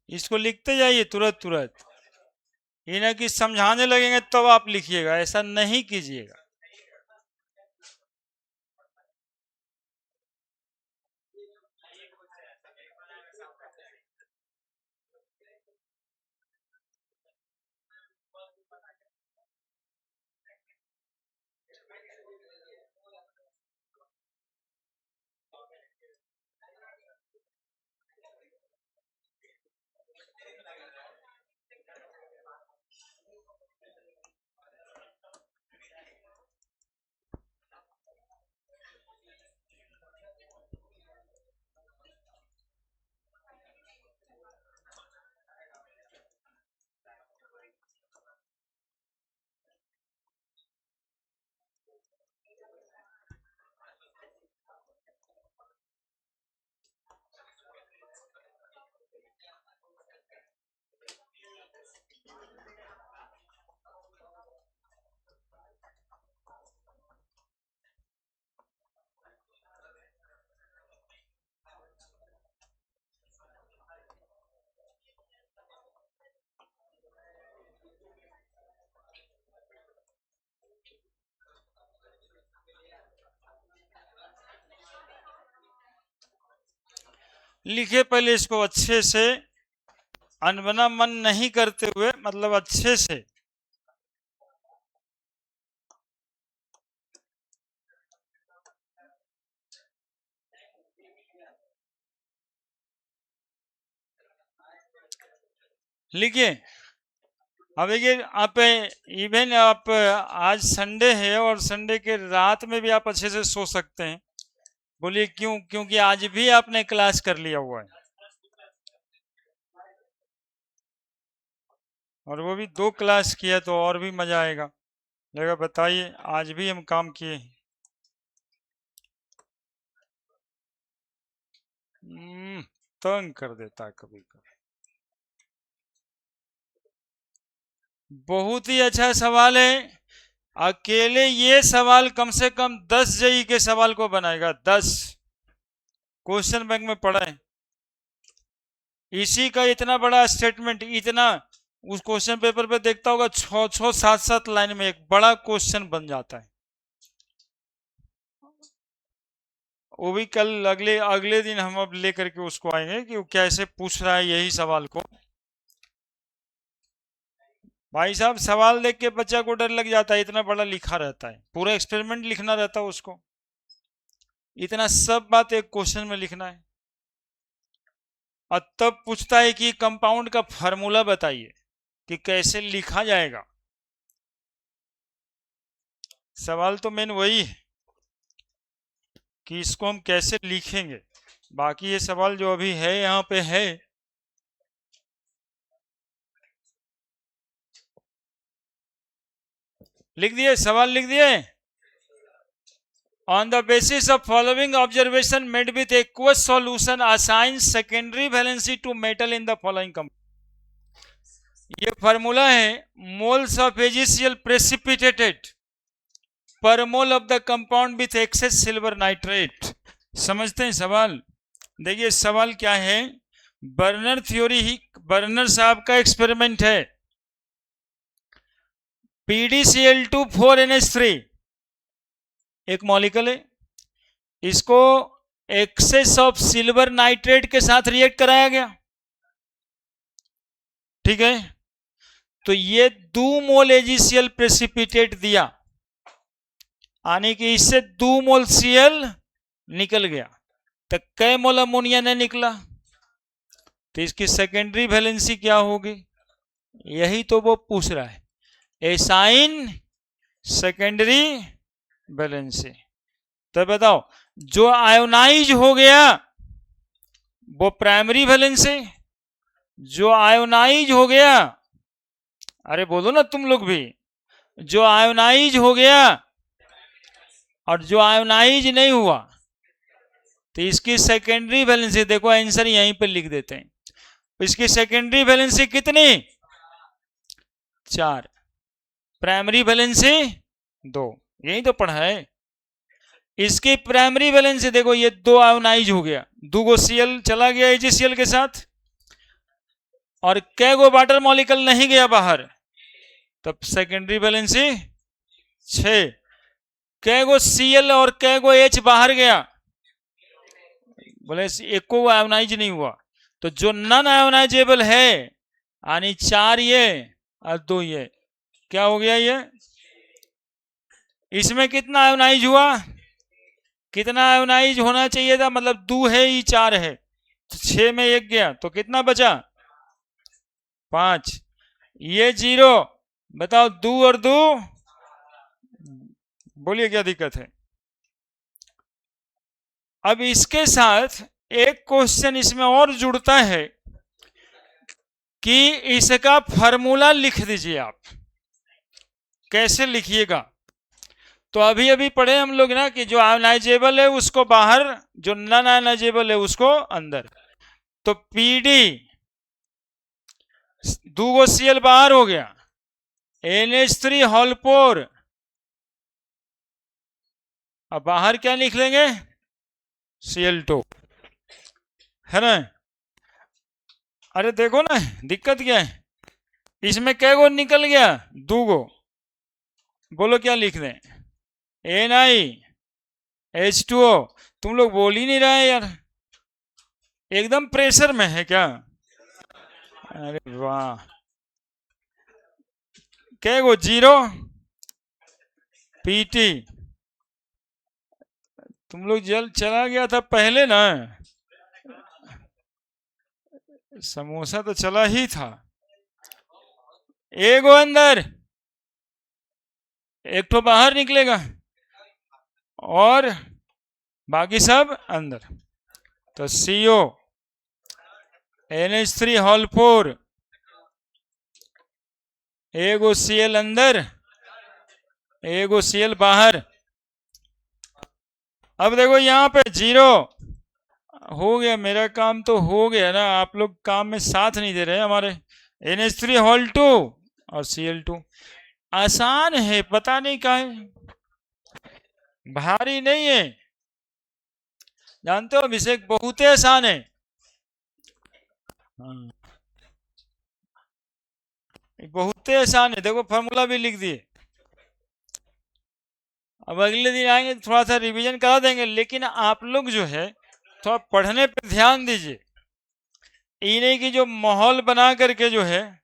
इसको लिखते जाइए तुरंत तुरंत, ये ना कि समझाने लगेंगे तब आप लिखिएगा, ऐसा नहीं कीजिएगा। लिखे पहले इसको अच्छे से, अनबना मन नहीं करते हुए, मतलब अच्छे से। लिखिए। अब देखिए आप इवन आप आज संडे है और संडे के रात में भी आप अच्छे से सो सकते हैं। बोलिए क्यों? क्योंकि आज भी आपने क्लास कर लिया हुआ है, और वो भी 2 क्लास किया तो और भी मजा आएगा। लेकिन बताइए, आज भी हम काम किए। तंग कर देता है कभी कभी। बहुत ही अच्छा सवाल है। अकेले ये सवाल कम से कम 10 जेई के सवाल को बनाएगा। 10 क्वेश्चन बैंक में पढ़ा है। इसी का इतना बड़ा स्टेटमेंट, इतना उस क्वेश्चन पेपर पे देखता होगा 6-6, 7-7 लाइन में एक बड़ा क्वेश्चन बन जाता है। वो भी कल अगले दिन हम अब लेकर के उसको आएंगे कि वो कैसे पूछ रहा है यही सवाल को। भाई साहब सवाल देख के बच्चा को डर लग जाता है, इतना बड़ा लिखा रहता है, पूरा एक्सपेरिमेंट लिखना रहता है उसको, इतना सब बात एक क्वेश्चन में लिखना है। और तब पूछता है कि कंपाउंड का फार्मूला बताइए कि कैसे लिखा जाएगा। सवाल तो मेन वही है कि इसको हम कैसे लिखेंगे। बाकी ये सवाल जो अभी है यहाँ पे है, लिख दिए, सवाल लिख दिए। On the basis of following observation made with aqueous solution, assign secondary valency to metal in the following compound. ये फार्मूला है moles of AgCl precipitated per mole of the compound with excess silver nitrate। समझते हैं सवाल? देखिए सवाल क्या है, burner theory ही, burner साहब का एक्सपेरिमेंट है। PdCl2 4NH3 एक मॉलिक्यूल है, इसको एक्सेस ऑफ सिल्वर नाइट्रेट के साथ रिएक्ट कराया गया, ठीक है। तो ये 2 मोल AgCl प्रेसिपिटेट दिया, यानी कि इससे 2 मोल Cl निकल गया, तो कै मोल अमोनिया ने निकला, तो इसकी सेकेंडरी वैलेंसी क्या होगी? यही तो वो पूछ रहा है, एसाइन सेकेंडरी वैलेंसी। तो बताओ जो आयोनाइज हो गया वो प्राइमरी वैलेंसी, जो आयोनाइज हो गया, अरे बोलो ना तुम लोग भी, जो आयोनाइज हो गया और जो आयोनाइज नहीं हुआ, तो इसकी सेकेंडरी वैलेंसी देखो, आंसर यहीं पे लिख देते हैं। इसकी सेकेंडरी वैलेंसी कितनी? 4, प्राइमरी वैलेंसी 2, यही तो पढ़ा है। इसकी प्राइमरी वैलेंसी देखो, ये 2 आयोनाइज हो गया, 2 गो Cl चला गया AgCl के साथ, और कैगो वाटर मॉलिक्यूल नहीं गया बाहर, तब सेकेंडरी वैलेंसी 6। कैगो Cl और कैगो H बाहर गया, बोले एक को आयोनाइज नहीं हुआ, तो जो नॉन आयोनाइजेबल है यानी 4 ये और 2 ये, क्या हो गया ये? इसमें कितना आयोनाइज हुआ? कितना आयोनाइज होना चाहिए था, मतलब 2 है, ये 4 है, तो 6 में 1 गया, तो कितना बचा? 5। ये 0, बताओ 2 और 2, बोलिए क्या दिक्कत है? अब इसके साथ एक क्वेश्चन इसमें और जुड़ता है कि इसका फार्मूला लिख दीजिए आप, कैसे लिखिएगा? तो अभी अभी पढ़े हम लोग ना कि जो आयोनाइजेबल है उसको बाहर, जो नॉन आयोनाइजेबल है उसको अंदर। तो पीडी 2 गो Cl बाहर हो गया, NH3 होल4, अब बाहर क्या लिख लेंगे? Cl2, है ना? अरे देखो ना दिक्कत क्या है, इसमें कै गो निकल गया? 2 गो। बोलो क्या लिख दें? NiH2O। तुम लोग बोल ही नहीं रहे यार, एकदम प्रेशर में है क्या? अरे वाह, कै गो? 0 PT। तुम लोग जल चला गया था पहले ना, समोसा तो चला ही था। एगो अंदर, एक तो बाहर निकलेगा और बाकी सब अंदर, तो CO NH3 होल4, एगो Cl अंदर, एगो Cl बाहर। अब देखो यहाँ पे 0 हो गया, मेरा काम तो हो गया ना, आप लोग काम में साथ नहीं दे रहे हमारे। NH3 होल2 और Cl2, आसान है, पता नहीं क्या है, भारी नहीं है, जानते हो अभिषेक, बहुत ही आसान है। बहुत ही आसान है, देखो फॉर्मूला भी लिख दिए। अब अगले दिन आएंगे थोड़ा सा रिवीजन करा देंगे, लेकिन आप लोग जो है थोड़ा पढ़ने पे ध्यान दीजिए। ये नहीं कि जो माहौल बना करके जो है